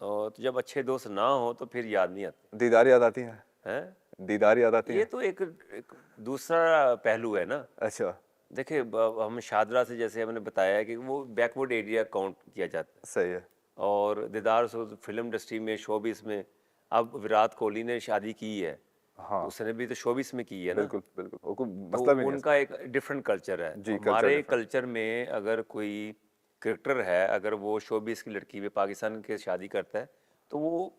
और तो जब अच्छे दोस्त ना हो तो फिर याद नहीं आते दीदार याद आती है? हैं। दीदार याद आती ये है? तो एक दूसरा पहलू है ना। अच्छा। देखिए हम शादरा से, जैसे हमने बताया है कि वो बैकवर्ड एरिया काउंट किया जाता है, सही है। और दीदार से फिल्म इंडस्ट्री में, शोबिस में, अब विराट कोहली ने शादी की है तो हाँ। उसने भी तो शोबिस में की है ना। बिल्कुल बिल्कुल, वो कोई तो मसला भी नहीं है उनका इसमें। एक डिफरेंट कल्चर है। जी, कल्चर हमारे डिफरेंट। कल्चर में अगर कोई क्रिकेटर है, अगर वो शोबिस की लड़की में पाकिस्तान के शादी करता है तो वो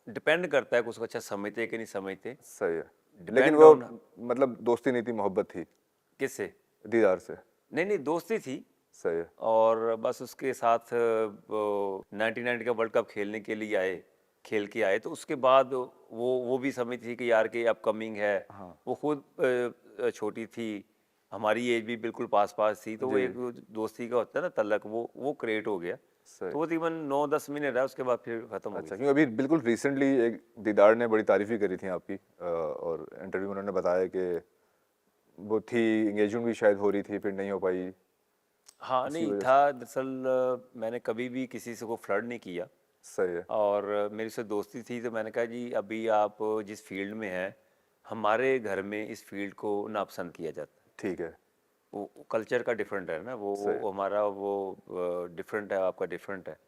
डिपेंड करता है कि उसको अच्छा समझते हैं कि नहीं समझते। सही है। लेकिन डिपेंड वो ऑन मतलब दोस्ती नहीं थी, मोहब्बत थी किससे। दीदार से। नहीं नहीं, दोस्ती थी। सही है। और बस उसके साथ वो 99 का वर्ल्ड कप खेलने के लिए आए, खेल के आए, तो उसके बाद वो भी समझ थी कि यार कि अपकमिंग है। हाँ। वो खुद छोटी थी, हमारी एज भी बिल्कुल पास पास थी, तो वो जी। एक दोस्ती का होता है ना तल्लक, वो क्रिएट हो गया। सही। तो वो तकरीबन 9-10 महीने रहा, उसके बाद फिर ख़त्म हो गई। अच्छा, क्योंकि अभी बिल्कुल रिसेंटली एक दीदार ने बड़ी तारीफ ही करी थी आपकी, और इंटरव्यू में उन्होंने बताया कि वो थी, एंगेजमेंट भी शायद हो रही थी, फिर नहीं हो पाई हाँ, इसी नहीं वजह था से। दरअसल, मैंने कभी भी किसी से को फ्लर्ट नहीं किया, सही है। और मेरी से दोस्ती थी, तो मैंने कहा जी अभी आप जिस फील्ड में हैं, हमारे घर में इस फील्ड को नापसंद किया जाता है। ठीक है। वो कल्चर का डिफरेंट है ना, सही वो हमारा वो डिफरेंट है, आपका डिफरेंट है।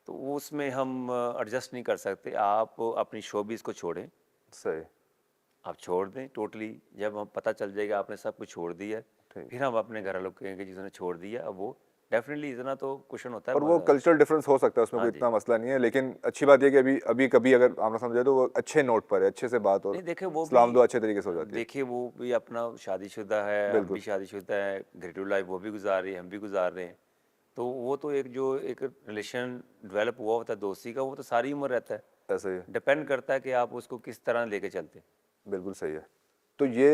तो वो उसमें हम एडजस्ट नहीं कर सकते। आप अपनी शोबिज़ को छोड़ें, सही आप छोड़ दें टोटली। जब हम पता चल जाएगा आपने सब कुछ छोड़ दिया है, ठीक। फिर हम अपने घर वालों को कहेंगे जिसने छोड़ दिया, अब वो डेफिनेटली इतना तो क्वेश्चन होता है और वो कल्चरल डिफरेंस हो सकता है, उसमें हाँ कोई जी। इतना मसला नहीं है, लेकिन अच्छी बात ये कि अभी अभी कभी अगर आमना सामना जाए तो वो अच्छे नोट पर है, अच्छे से बात और नहीं देखिए वो भी सलाम दुआ अच्छे तरीके से हो जाती है। देखिए वो भी अपना शादीशुदा है, हम बिल्कुल भी शादीशुदा है, घरेलू लाइफ वो भी गुजार रही है, हम भी गुजार रहे हैं। तो वो तो एक जो एक रिलेशन डेवलप हुआ होता है दोस्ती का, वो तो सारी उम्र रहता है। ऐसा ही है। डिपेंड करता है कि आप उसको किस तरह लेके चलते हैं। बिल्कुल सही है। तो ये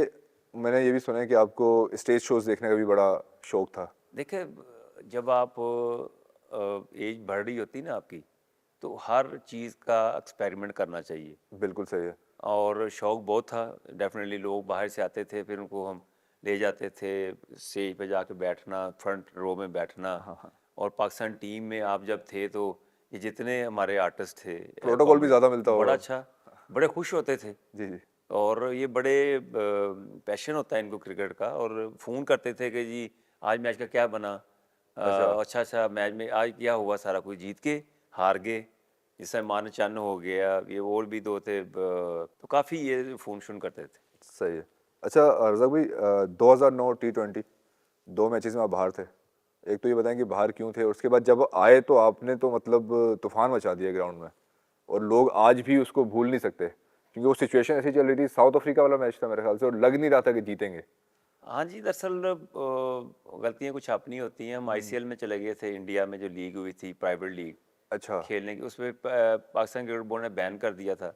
मैंने ये भी सुना है कि आपको स्टेज शोज देखने का भी बड़ा शौक था। देखिए जब आप एज बढ़ रही होती है ना आपकी, तो हर चीज़ का एक्सपेरिमेंट करना चाहिए। बिल्कुल सही है। और शौक बहुत था। डेफिनेटली लोग बाहर से आते थे, फिर उनको हम ले जाते थे स्टेज पे जाके बैठना, फ्रंट रो में बैठना। हाँ हाँ। और पाकिस्तान टीम में आप जब थे तो ये जितने हमारे आर्टिस्ट थे प्रोटोकॉल भी कॉमेडी, ज़्यादा मिलता बड़ा होगा। अच्छा, बड़े खुश होते थे। जी जी। और ये बड़े पैशन होता है इनको क्रिकेट का, और फ़ोन करते थे कि जी आज मैच का क्या बना, अच्छा। अच्छा अच्छा मैच में आज क्या हुआ, सारा कुछ जीत के हार गए, जैसे मान चन्न हो गया, ये और भी दो थे तो काफ़ी ये फ़ोन शोन करते थे। सही है। अच्छा रज़ाक भाई, 2009 T20 दो मैचेस में आप बाहर थे। एक तो ये बताएं कि बाहर क्यों थे, और उसके बाद जब आए तो आपने तो मतलब तूफान मचा दिया ग्राउंड में, और लोग आज भी उसको भूल नहीं सकते, क्योंकि वो सिचुएशन ऐसी चल रही थी। साउथ अफ्रीका वाला मैच था मेरे ख्याल से, और लग नहीं रहा था कि जीतेंगे। हाँ जी, दरअसल गलतियाँ कुछ अपनी होती हैं। हम आईसीएल में चले गए थे, इंडिया में जो लीग हुई थी प्राइवेट लीग अच्छा। खेलने की, उसमें पाकिस्तान क्रिकेट बोर्ड ने बैन कर दिया था।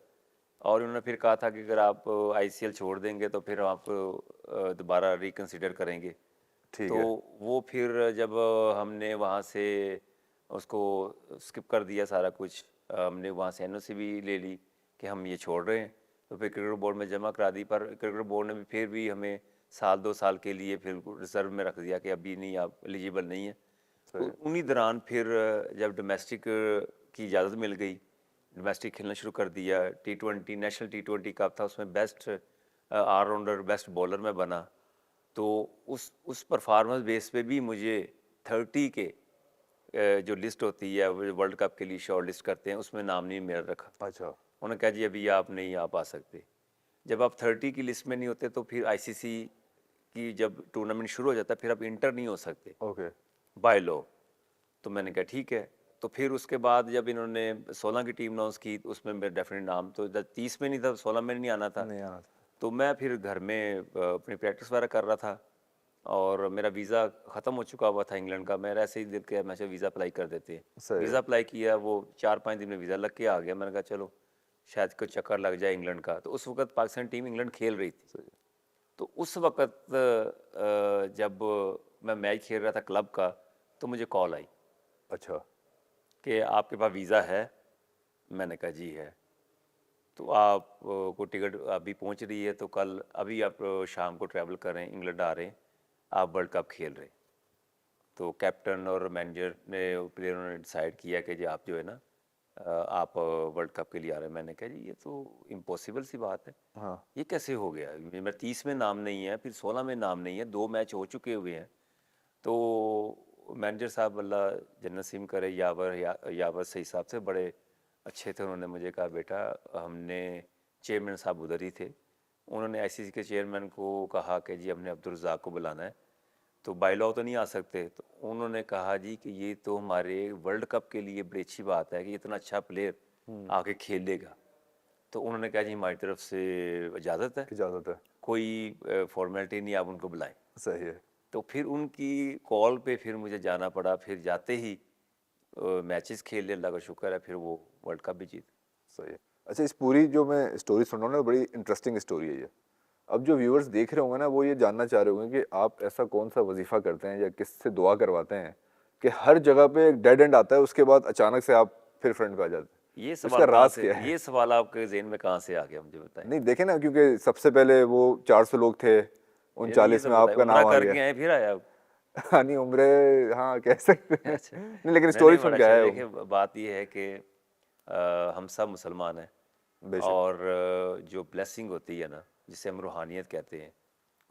और उन्होंने फिर कहा था कि अगर आप आईसीएल छोड़ देंगे तो फिर आप दोबारा रिकंसिडर करेंगे। ठीक तो है। वो फिर जब हमने वहाँ से उसको स्किप कर दिया सारा कुछ, हमने वहाँ से एनओसी भी ले ली कि हम ये छोड़ रहे हैं। तो फिर क्रिकेट बोर्ड में जमा करा दी, पर क्रिकेट बोर्ड ने भी फिर भी हमें साल 2 साल के लिए फिर रिजर्व में रख दिया कि अभी नहीं, आप एलिजिबल नहीं है। तो सही। उन्हीं दौरान फिर जब डोमेस्टिक की इजाज़त मिल गई, डोमेस्टिक खेलना शुरू कर दिया। T20 नेशनल T20 कप था, उसमें बेस्ट ऑलराउंडर बेस्ट बॉलर में बना। तो उस परफॉर्मेंस बेस पे भी मुझे 30 के जो लिस्ट होती है वो वर्ल्ड कप के लिए शॉर्ट लिस्ट करते हैं, उसमें नाम नहीं मेरा रखा। अच्छा। उन्होंने कहा जी अभी आप नहीं आ पा सकते। जब आप 30 की लिस्ट में नहीं होते तो फिर आईसीसी की जब टूर्नामेंट शुरू हो जाता है फिर आप इंटर नहीं हो सकते ओके। By law. तो मैंने कहा ठीक है। तो फिर उसके बाद जब इन्होंने 16 की टीम अनाउंस की तो उसमें मेरा डेफिनेट नाम तो 30 में नहीं था, 16 में नहीं आना था। नहीं आना था। तो मैं फिर घर में अपनी प्रैक्टिस वगैरह कर रहा था, और मेरा वीज़ा ख़त्म हो चुका हुआ था इंग्लैंड का। मेरा ऐसे ही दिल किया मैं वीज़ा अप्लाई कर देते हैं। सही है। वीज़ा अप्लाई किया, वो 4-5 दिन में वीज़ा लग के आ गया। मैंने कहा चलो शायद कोई चक्कर लग जाए इंग्लैंड का। तो उस वक्त पाकिस्तान टीम इंग्लैंड खेल रही थी। सही है। तो उस वक्त जब मैं मैच खेल रहा था क्लब का, तो मुझे कॉल आई अच्छा। कि आपके पास वीज़ा है। मैंने कहा जी है। तो आप को टिकट अभी पहुंच रही है, तो कल अभी आप शाम को ट्रैवल कर रहे हैं, इंग्लैंड आ रहे हैं, आप वर्ल्ड कप खेल रहे हैं। तो कैप्टन और मैनेजर ने प्लेयरों ने डिसाइड किया कि जी आप जो है ना आप वर्ल्ड कप के लिए आ रहे हैं। मैंने कहा जी ये तो इम्पॉसिबल सी बात है, हाँ। ये कैसे हो गया। मेरा 30 में नाम नहीं है, फिर 16 में नाम नहीं है, 2 मैच हो चुके हुए हैं। तो मैनेजर साहब अल्लाह जन्नत नसीब करे, यावर सही साहब से बड़े अच्छे थे। उन्होंने मुझे कहा बेटा, हमने चेयरमैन साहब उधर ही थे, उन्होंने आईसीसी के चेयरमैन को कहा कि जी हमने अब्दुल रज़ाक को बुलाना है, तो बाय लॉ तो नहीं आ सकते। तो उन्होंने कहा जी कि ये तो हमारे वर्ल्ड कप के लिए बड़ी अच्छी बात है कि इतना अच्छा प्लेयर आके खेलेगा। तो उन्होंने कहा जी हमारी तरफ से इजाज़त है, इजाज़त है। कोई फॉर्मेलिटी नहीं, आप उनको बुलाएं। सही है। तो फिर उनकी कॉल पे फिर मुझे जाना पड़ा। फिर जाते ही मैचेस खेले, अल्लाह का शुक्र है, फिर वो वर्ल्ड कप भी जीत। सही है। अच्छा, इस पूरी जो मैं स्टोरी सुन रहा हूँ ना, बड़ी इंटरेस्टिंग स्टोरी है ये। अब जो व्यूअर्स देख रहे होंगे ना, वो ये जानना चाह रहे होंगे कि आप ऐसा कौन सा वजीफा करते हैं या किससे दुआ करवाते हैं कि हर जगह पे एक डेड एंड आता है, उसके बाद अचानक से आप फिर फ्रंट पे आ जाते हैं। ये इसका सवाल कहाँ राज से, क्या है? ये सवाल आपके जहन में कहाँ से आ गया, मुझे बताएं। नहीं देखे ना, क्योंकि सबसे पहले वो 400 लोग थे, ये 39 तो में बताएं, आपका उम्रा नाम आ गया। करके आए फिर आया आप। हाँ नहीं, उम्र, हाँ कह सकते हैं। अच्छा, नहीं लेकिन नहीं नहीं, स्टोरी बड़ा सुन के अच्छा। आया देखिए हूँ। बात ये है कि हम सब मुसलमान हैं, बेशक। और जो ब्लेसिंग होती है ना, जिसे हम रूहानियत कहते हैं,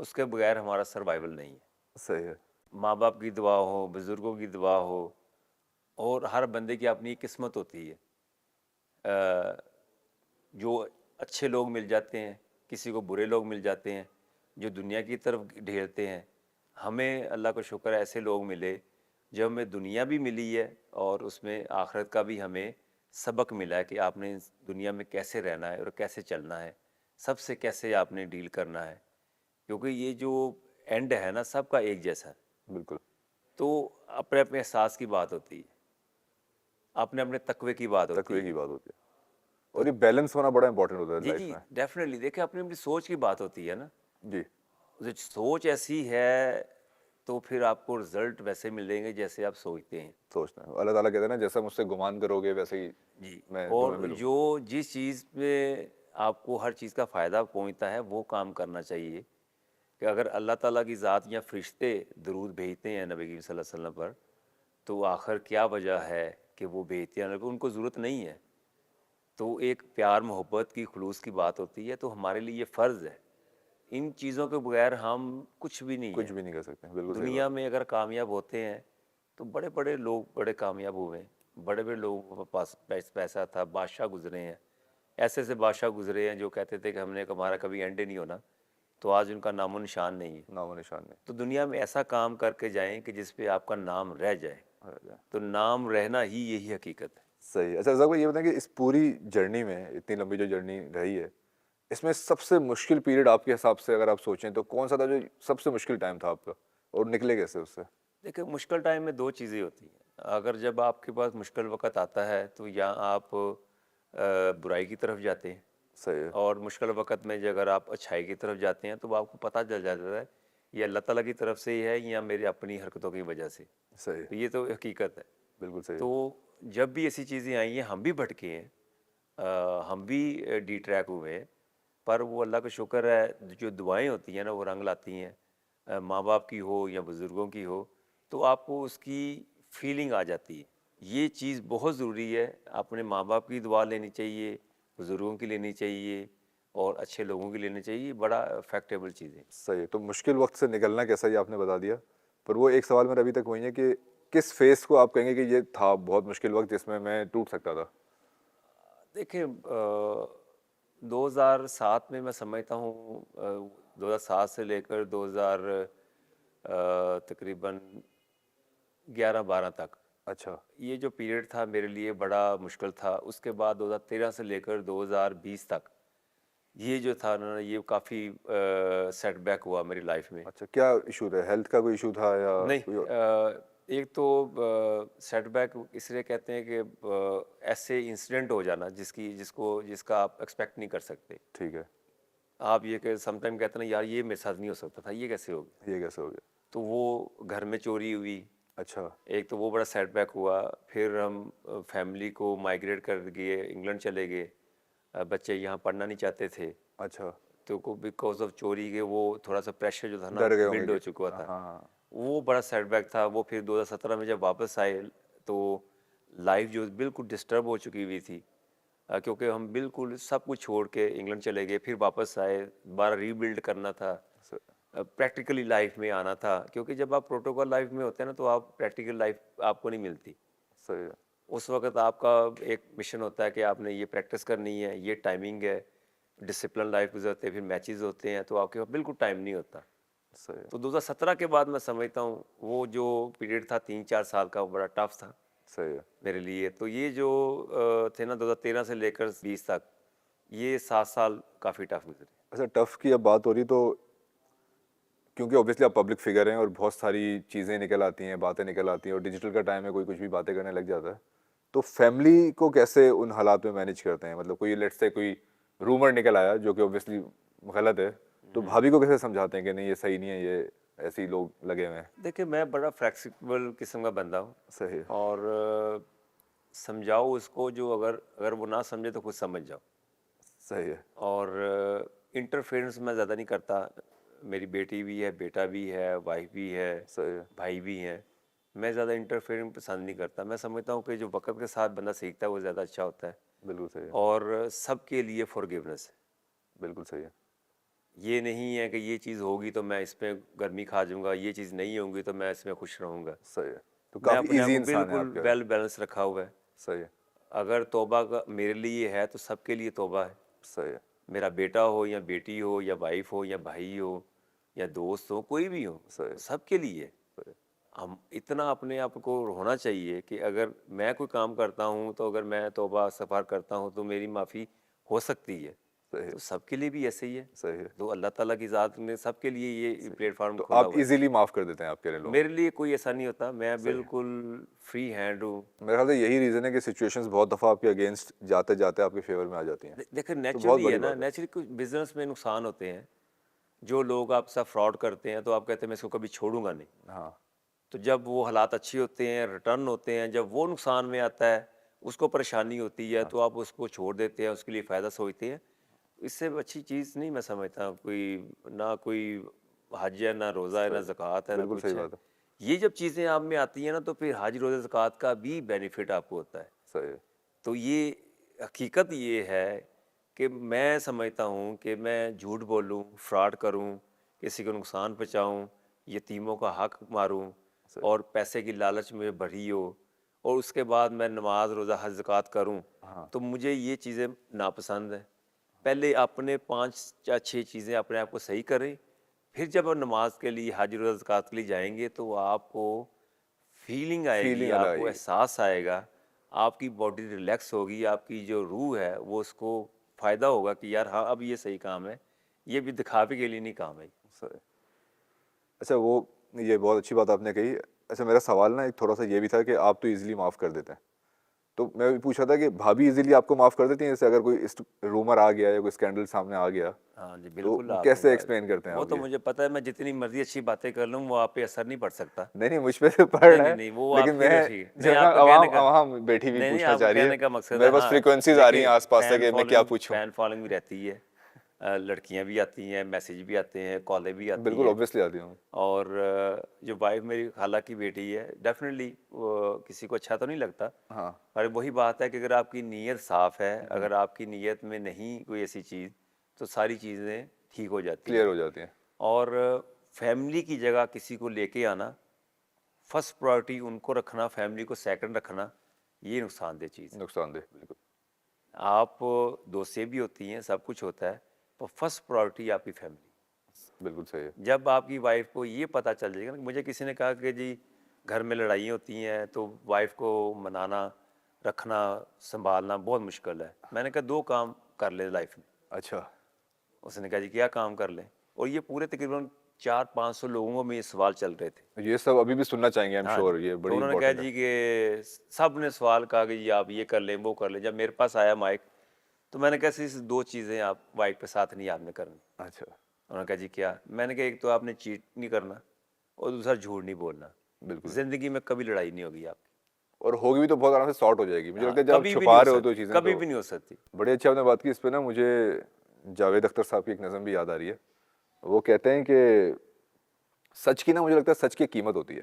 उसके बगैर हमारा सर्वाइवल नहीं है। सही है। माँ बाप की दुआ हो, बुज़ुर्गों की दुआ हो, और हर बंदे की अपनी किस्मत होती है। अ, जो अच्छे लोग मिल जाते हैं, किसी को बुरे लोग मिल जाते हैं, जो दुनिया की तरफ ढेरते हैं। हमें अल्लाह का शुक्र है ऐसे लोग मिले, जो हमें दुनिया भी मिली है और उसमें आखिरत का भी हमें सबक मिला है कि आपने इस दुनिया में कैसे रहना है और कैसे चलना है, सबसे कैसे आपने डील करना है। क्योंकि ये जो एंड है ना, सबका एक जैसा है। बिल्कुल। तो अपने अपने एहसास की बात होती है, अपने अपने तकवे की बात होती तकवे है। की बात होती है तो और ये बैलेंस होना बड़ा इंपॉर्टेंट होता है जी लाइफ जी, में। डेफिनेटली देखिए, अपनी अपनी सोच की बात होती है ना। जी। जो सोच ऐसी है तो फिर आपको रिजल्ट वैसे मिलेंगे जैसे आप सोचते हैं। सोचना है अल्लाह ताला कहते हैं ना, जैसा मुझसे गुमान करोगे वैसे ही जी। मैं तुम्हें और मिलूंगा। जो जिस चीज़ में आपको हर चीज़ का फ़ायदा पहुंचता है वो काम करना चाहिए। कि अगर अल्लाह ताला की ज़ात या फरिश्ते दरूद भेजते हैं नबी करीम सल्लल्लाहु अलैहि वसल्लम पर, तो आखिर क्या वजह है कि वो भेजते हैं? उनको ज़रूरत नहीं है। तो एक प्यार मोहब्बत की खुलूस की बात होती है, तो हमारे लिए ये फ़र्ज़ है। इन चीज़ों के बगैर हम कुछ भी नहीं कुछ है। भी नहीं कर सकते, बिल्कुल सही बात। दुनिया में अगर कामयाब होते हैं तो बड़े बड़े लोग बड़े कामयाब हुए हैं। बड़े बड़े लोगों के पास पैसा था, बादशाह गुजरे हैं। ऐसे ऐसे बादशाह गुजरे हैं जो कहते थे कि हमने हमारा कभी एंड ही नहीं होना, तो आज उनका नामो निशान नहीं है। नामो निशान नहीं। तो दुनिया में ऐसा काम करके जाएं कि जिस पे आपका नाम रह जाए। अरे, तो नाम रहना ही यही हकीकत है। सही है। अच्छा रज़ाक भाई, ये बताएं कि इस पूरी जर्नी में, इतनी लंबी जो जर्नी रही है, इसमें सबसे मुश्किल पीरियड आपके हिसाब से अगर आप सोचें तो कौन सा था जो सबसे मुश्किल टाइम था आपका, और निकले कैसे उससे? देखिए, मुश्किल टाइम में दो चीज़ें होती हैं। अगर जब आपके पास मुश्किल वक़्त आता है तो या आप बुराई की तरफ जाते हैं, सही है। और मुश्किल वक़्त में जो अगर आप अच्छाई की तरफ जाते हैं तो आपको पता चल जाता है ये अल्लाह ताला की तरफ से ही है या मेरी अपनी हरकतों की वजह से। सही है। तो ये तो हकीकत है। बिल्कुल सही तो है। जब भी ऐसी चीज़ें आई हैं, हम भी भटके हैं, हम भी डी ट्रैक हुए हैं, पर वो अल्लाह का शुक्र है जो दुआएं होती हैं ना वो रंग लाती हैं। माँ बाप की हो या बुज़ुर्गों की हो, तो आपको उसकी फीलिंग आ जाती है। ये चीज़ बहुत ज़रूरी है। अपने माँ बाप की दुआ लेनी चाहिए, बुज़ुर्गों की लेनी चाहिए, और अच्छे लोगों की लेनी चाहिए। बड़ा इफेक्टेबल चीज़ है। सही है। तो मुश्किल वक्त से निकलना कैसा, ये आपने बता दिया, पर वो एक सवाल मेरा अभी तक वही है कि किस फेस को आप कहेंगे कि ये था बहुत मुश्किल वक्त जिसमें मैं टूट सकता था? देखिए, 2007 में मैं समझता हूँ, 2007 से लेकर 2000 तकरीबन 11-12 तक, अच्छा। ये जो पीरियड था मेरे लिए बड़ा मुश्किल था। उसके बाद 2013 से लेकर 2020 तक ये जो था ना, ये काफ़ी सेटबैक हुआ मेरी लाइफ में। अच्छा, क्या इशू था? हेल्थ का कोई इशू था या नहीं, कोई और? एक तो सेटबैक इसलिए कहते हैं कि ऐसे इंसिडेंट हो जाना जिसका आप एक्सपेक्ट नहीं कर सकते। ठीक है। आप ये कि समटाइम कहते हैं ना, यार ये मेरे साथ नहीं हो सकता था, ये कैसे हो गया? ये कैसे हो गया? तो वो घर में चोरी हुई। अच्छा। एक तो वो बड़ा सेटबैक हुआ। फिर हम फैमिली को माइग्रेट कर गए, इंग्लैंड चले गए। बच्चे यहाँ पढ़ना नहीं चाहते थे, अच्छा। तो को बिकॉज ऑफ चोरी के वो थोड़ा सा प्रेशर जो था ना डर गए होंगे बिल्ड हो कि चुका हाँ था। हाँ हाँ। वो बड़ा सेटबैक था। वो फिर 2017 में जब वापस आए तो लाइफ जो बिल्कुल डिस्टर्ब हो चुकी हुई थी, क्योंकि हम बिल्कुल सब कुछ छोड़ के इंग्लैंड चले गए, फिर वापस आए, दोबारा रीबिल्ड करना था, स- प्रैक्टिकली लाइफ में आना था। क्योंकि जब आप प्रोटोकॉल लाइफ में होते हैं ना तो आप प्रैक्टिकल लाइफ आपको नहीं मिलती। सही है। उस वक्त आपका एक मिशन होता है कि आपने ये प्रैक्टिस करनी है, ये टाइमिंग है, डिसिप्लिन लाइफ गुजरते हैं, फिर मैचेस होते हैं, तो आपके पास बिल्कुल टाइम नहीं होता। सही है। तो 2017 के बाद मैं समझता हूँ वो जो पीरियड था 3-4 साल का, वो बड़ा टफ था सही है। मेरे लिए। तो ये जो थे ना 2013 से लेकर 20 तक, ये 7 साल काफ़ी टफ गुजरे। अच्छा, टफ की अब बात हो रही तो क्योंकि ऑब्वियसली आप पब्लिक फिगर हैं और बहुत सारी चीज़ें निकल आती हैं, बातें निकल आती हैं, और डिजिटल का टाइम है, कोई कुछ भी बातें करने लग जाता है। तो फैमिली को कैसे उन हालात में मैनेज करते हैं? मतलब कोई लेट्स से कोई रूमर निकल आया जो कि ऑब्वियसली गलत है, तो भाभी को कैसे समझाते हैं कि नहीं ये सही नहीं है, ये ऐसे ही लोग लगे हुए हैं? देखिए, मैं बड़ा फ्लेक्सिबल किस्म का बंदा हूँ, सही है। और समझाओ उसको, जो अगर अगर वो ना समझे तो खुद समझ जाओ। सही है। और इंटरफेरेंस मैं ज़्यादा नहीं करता। मेरी बेटी भी है, बेटा भी है, वाइफ भी है, सही है। भाई भी हैं। मैं ज़्यादा इंटरफेरेंस पसंद नहीं करता। मैं समझता हूँ कि जो वक़्त के साथ बंदा सीखता है वो ज़्यादा अच्छा होता है। बिल्कुल सही है। और सबके लिए फॉरगिवनेस है। बिल्कुल सही है। ये नहीं है कि ये चीज़ होगी तो मैं इसमें गर्मी खा जाऊंगा, ये चीज़ नहीं होगी तो मैं इसमें खुश रहूंगा। सही है। तो मैं काफ़ी अपने आप ईज़ी को इंसान है बिल्कुल आप कह रहे हैं। वेल बैलेंस रखा हुआ है। सही है, अगर तौबा का मेरे लिए है तो सबके लिए तौबा है। सही है, मेरा बेटा हो या बेटी हो या वाइफ हो या भाई हो या दोस्त हो, कोई भी हो, सही है, सबके लिए है। सही है, हम इतना अपने आप को होना चाहिए कि अगर मैं कोई काम करता हूँ तो अगर मैं तौबा इस्तग़फ़ार करता हूँ तो मेरी माफ़ी हो सकती है। सही है, तो सबके लिए भी ऐसे ही है। सही है, तो अल्लाह ताला की ज़ात ने सबके लिए ये सही है। प्लेटफॉर्म तो खोला आप हुआ है। ईज़िली माफ़ कर देते हैं आप कह रहे हैं लोगों मेरे को। लिए कोई ऐसा नहीं होता, मैं सही है। बिल्कुल फ्री हैंड हूँ। मेरे ख्याल से यही रीज़न है कि सिचुएशंस बहुत दफ़ा आपके अगेंस्ट जाते-जाते आपके फ़ेवर में आ जाती हैं। देखिए तो बहुत नेचुरली है बड़ी ना, बात है। नेचुरली कुछ बिजनेस में नुकसान होते हैं। जो लोग आपके साथ फ्रॉड करते हैं तो आप कहते हैं मैं इसको कभी छोड़ूंगा नहीं। हाँ, तो जब वो हालात अच्छे होते हैं, रिटर्न होते हैं, जब वो नुकसान में आता है, उसको परेशानी होती है हाँ, तो आप उसको छोड़ देते हैं, उसके लिए फ़ायदा सोचते हैं। इससे अच्छी चीज़ नहीं मैं समझता कोई, ना कोई हज है, ना रोज़ा है, ना सही है। ज़कात है, ना बिल्कुल कुछ सही है। बात है। ये जब चीज़ें आप में आती हैं ना तो फिर हज, रोज़ा, ज़कात का भी बेनिफिट आपको होता है। सही है, तो ये हकीकत ये है कि मैं समझता हूँ कि मैं झूठ बोलूँ, फ्रॉड करूँ, किसी को नुकसान पहुँचाऊँ, यतीमों का हक मारूँ सही है। और पैसे की लालच में भरी हो और उसके बाद मैं नमाज, रोज़ा, हज, ज़कात करूँ, हाँ, तो मुझे ये चीज़ें नापसंद है। पहले अपने 5 या 6 चीज़ें अपने आप को सही करें, फिर जब आप नमाज के लिए, हज, रोज़ा, ज़कात के लिए जाएँगे तो आपको फीलिंग आएगी, फीलिंग अलग आपको आएगी। एहसास आएगा, आपकी बॉडी रिलैक्स होगी, आपकी जो रूह है वो उसको फ़ायदा होगा कि यार हाँ, अब ये सही काम है, ये भी दिखावे के लिए नहीं काम है। सही है। अच्छा वो ये बहुत अच्छी बात आपने कही। अच्छा मेरा सवाल ना एक थोड़ा-सा ये भी था कि आप तो ईज़िली माफ़ कर देते हैं। तो मैं भी पूछ रहा था कि भाभी ईज़िली आपको माफ़ कर देती हैं? जैसे अगर कोई इस रूमर आ गया या कोई स्कैंडल सामने आ गया, हाँ जी, तो बिल्कुल वो आप कैसे एक्सप्लेन करते हैं वो आप तो ये? मुझे पता है, मैं जितनी मर्ज़ी अच्छी बातें कर लूँ, वो आप पे असर नहीं पड़ सकता। नहीं, नहीं मुझ पे तो पड़ नहीं, रहा नहीं, है, नहीं, वो लेकिन आपकी तो मैं ठीक है। नहीं, जो है ना आपका कहने अवाम का अवाम बैठी हुई नहीं, नहीं, पूछना आपका चाह रही है। कहने का मकसद है मेरे पास हाँ, फ्रीक्वेंसीज़ आ रही हैं देखिए आस-पास से कि मैं क्या पूछूँ? फ़ैन फॉलोइंग भी रहती है। लड़कियाँ भी आती हैं, मैसेज भी आते हैं, कॉलें भी आती बिल्कुल हैं ऑब्वियसली आती हूँ। और जो वाइफ़ मेरी खाला की बेटी है, डेफ़िनेटली वो किसी को अच्छा तो नहीं लगता। हाँ, पर वही बात है कि अगर आपकी नीयत साफ़ है, हुँ, अगर आपकी नीयत में नहीं कोई ऐसी चीज़, तो सारी चीज़ें ठीक हो जाती क्लियर हैं। हो जाती हैं। और फैमिली की जगह किसी को लेके आना, फर्स्ट प्रायोरिटी उनको रखना, फैमिली को सेकंड रखना, ये नुकसानदेह चीज़ है। नुकसानदेह, बिल्कुल। आप दोस्तें भी होती हैं, सब कुछ होता है, पर फर्स्ट प्रायोरिटी आपकी फैमिली। बिल्कुल सही है। जब आपकी वाइफ़ को ये पता चल जाएगा ना, मुझे किसी ने कहा कि जी घर में लड़ाई होती हैं तो वाइफ़ को मनाना, रखना, सँभालना बहुत मुश्किल है। मैंने कहा 2 काम कर ले लाइफ़ में। अच्छा, उसने कहा जी क्या काम कर लें? और ये पूरे तकरीबन 400-500 लोगों में ये सवाल चल रहे थे। ये सब अभी भी सुनना चाहेंगे आई एम हाँ श्योर जी, ये तो बड़ी उन्होंने कहा इम्पोर्टेंट है। जी कि सब ने सवाल कहा कि जी आप ये कर लें, वो कर लें। जब मेरे पास आया माइक, तो मैंने कहा सिर्फ़ 2 चीज़ें आप माइक पे साथ नहीं आपने करनी। अच्छा, उन्होंने कहा जी क्या? मैंने कहा एक तो आपने चीट नहीं करना और दूसरा झूठ नहीं बोलना। बिल्कुल सही। ज़िंदगी में कभी लड़ाई नहीं होगी आपकी। और होगी भी तो बहुत आराम से सॉर्ट हो जाएगी। मुझे हाँ, लगता है जब आप कभी भी नहीं छुपा हो रहे हो तो सकती, चीज़ें कभी तो भी नहीं हो सकती। बड़ी अच्छी आपने बात की। इस पे ना मुझे जावेद अख्तर साहब की एक नज़म भी याद आ रही है। वो कहते हैं कि सच की ना मुझे लगता है सच की कीमत होती है।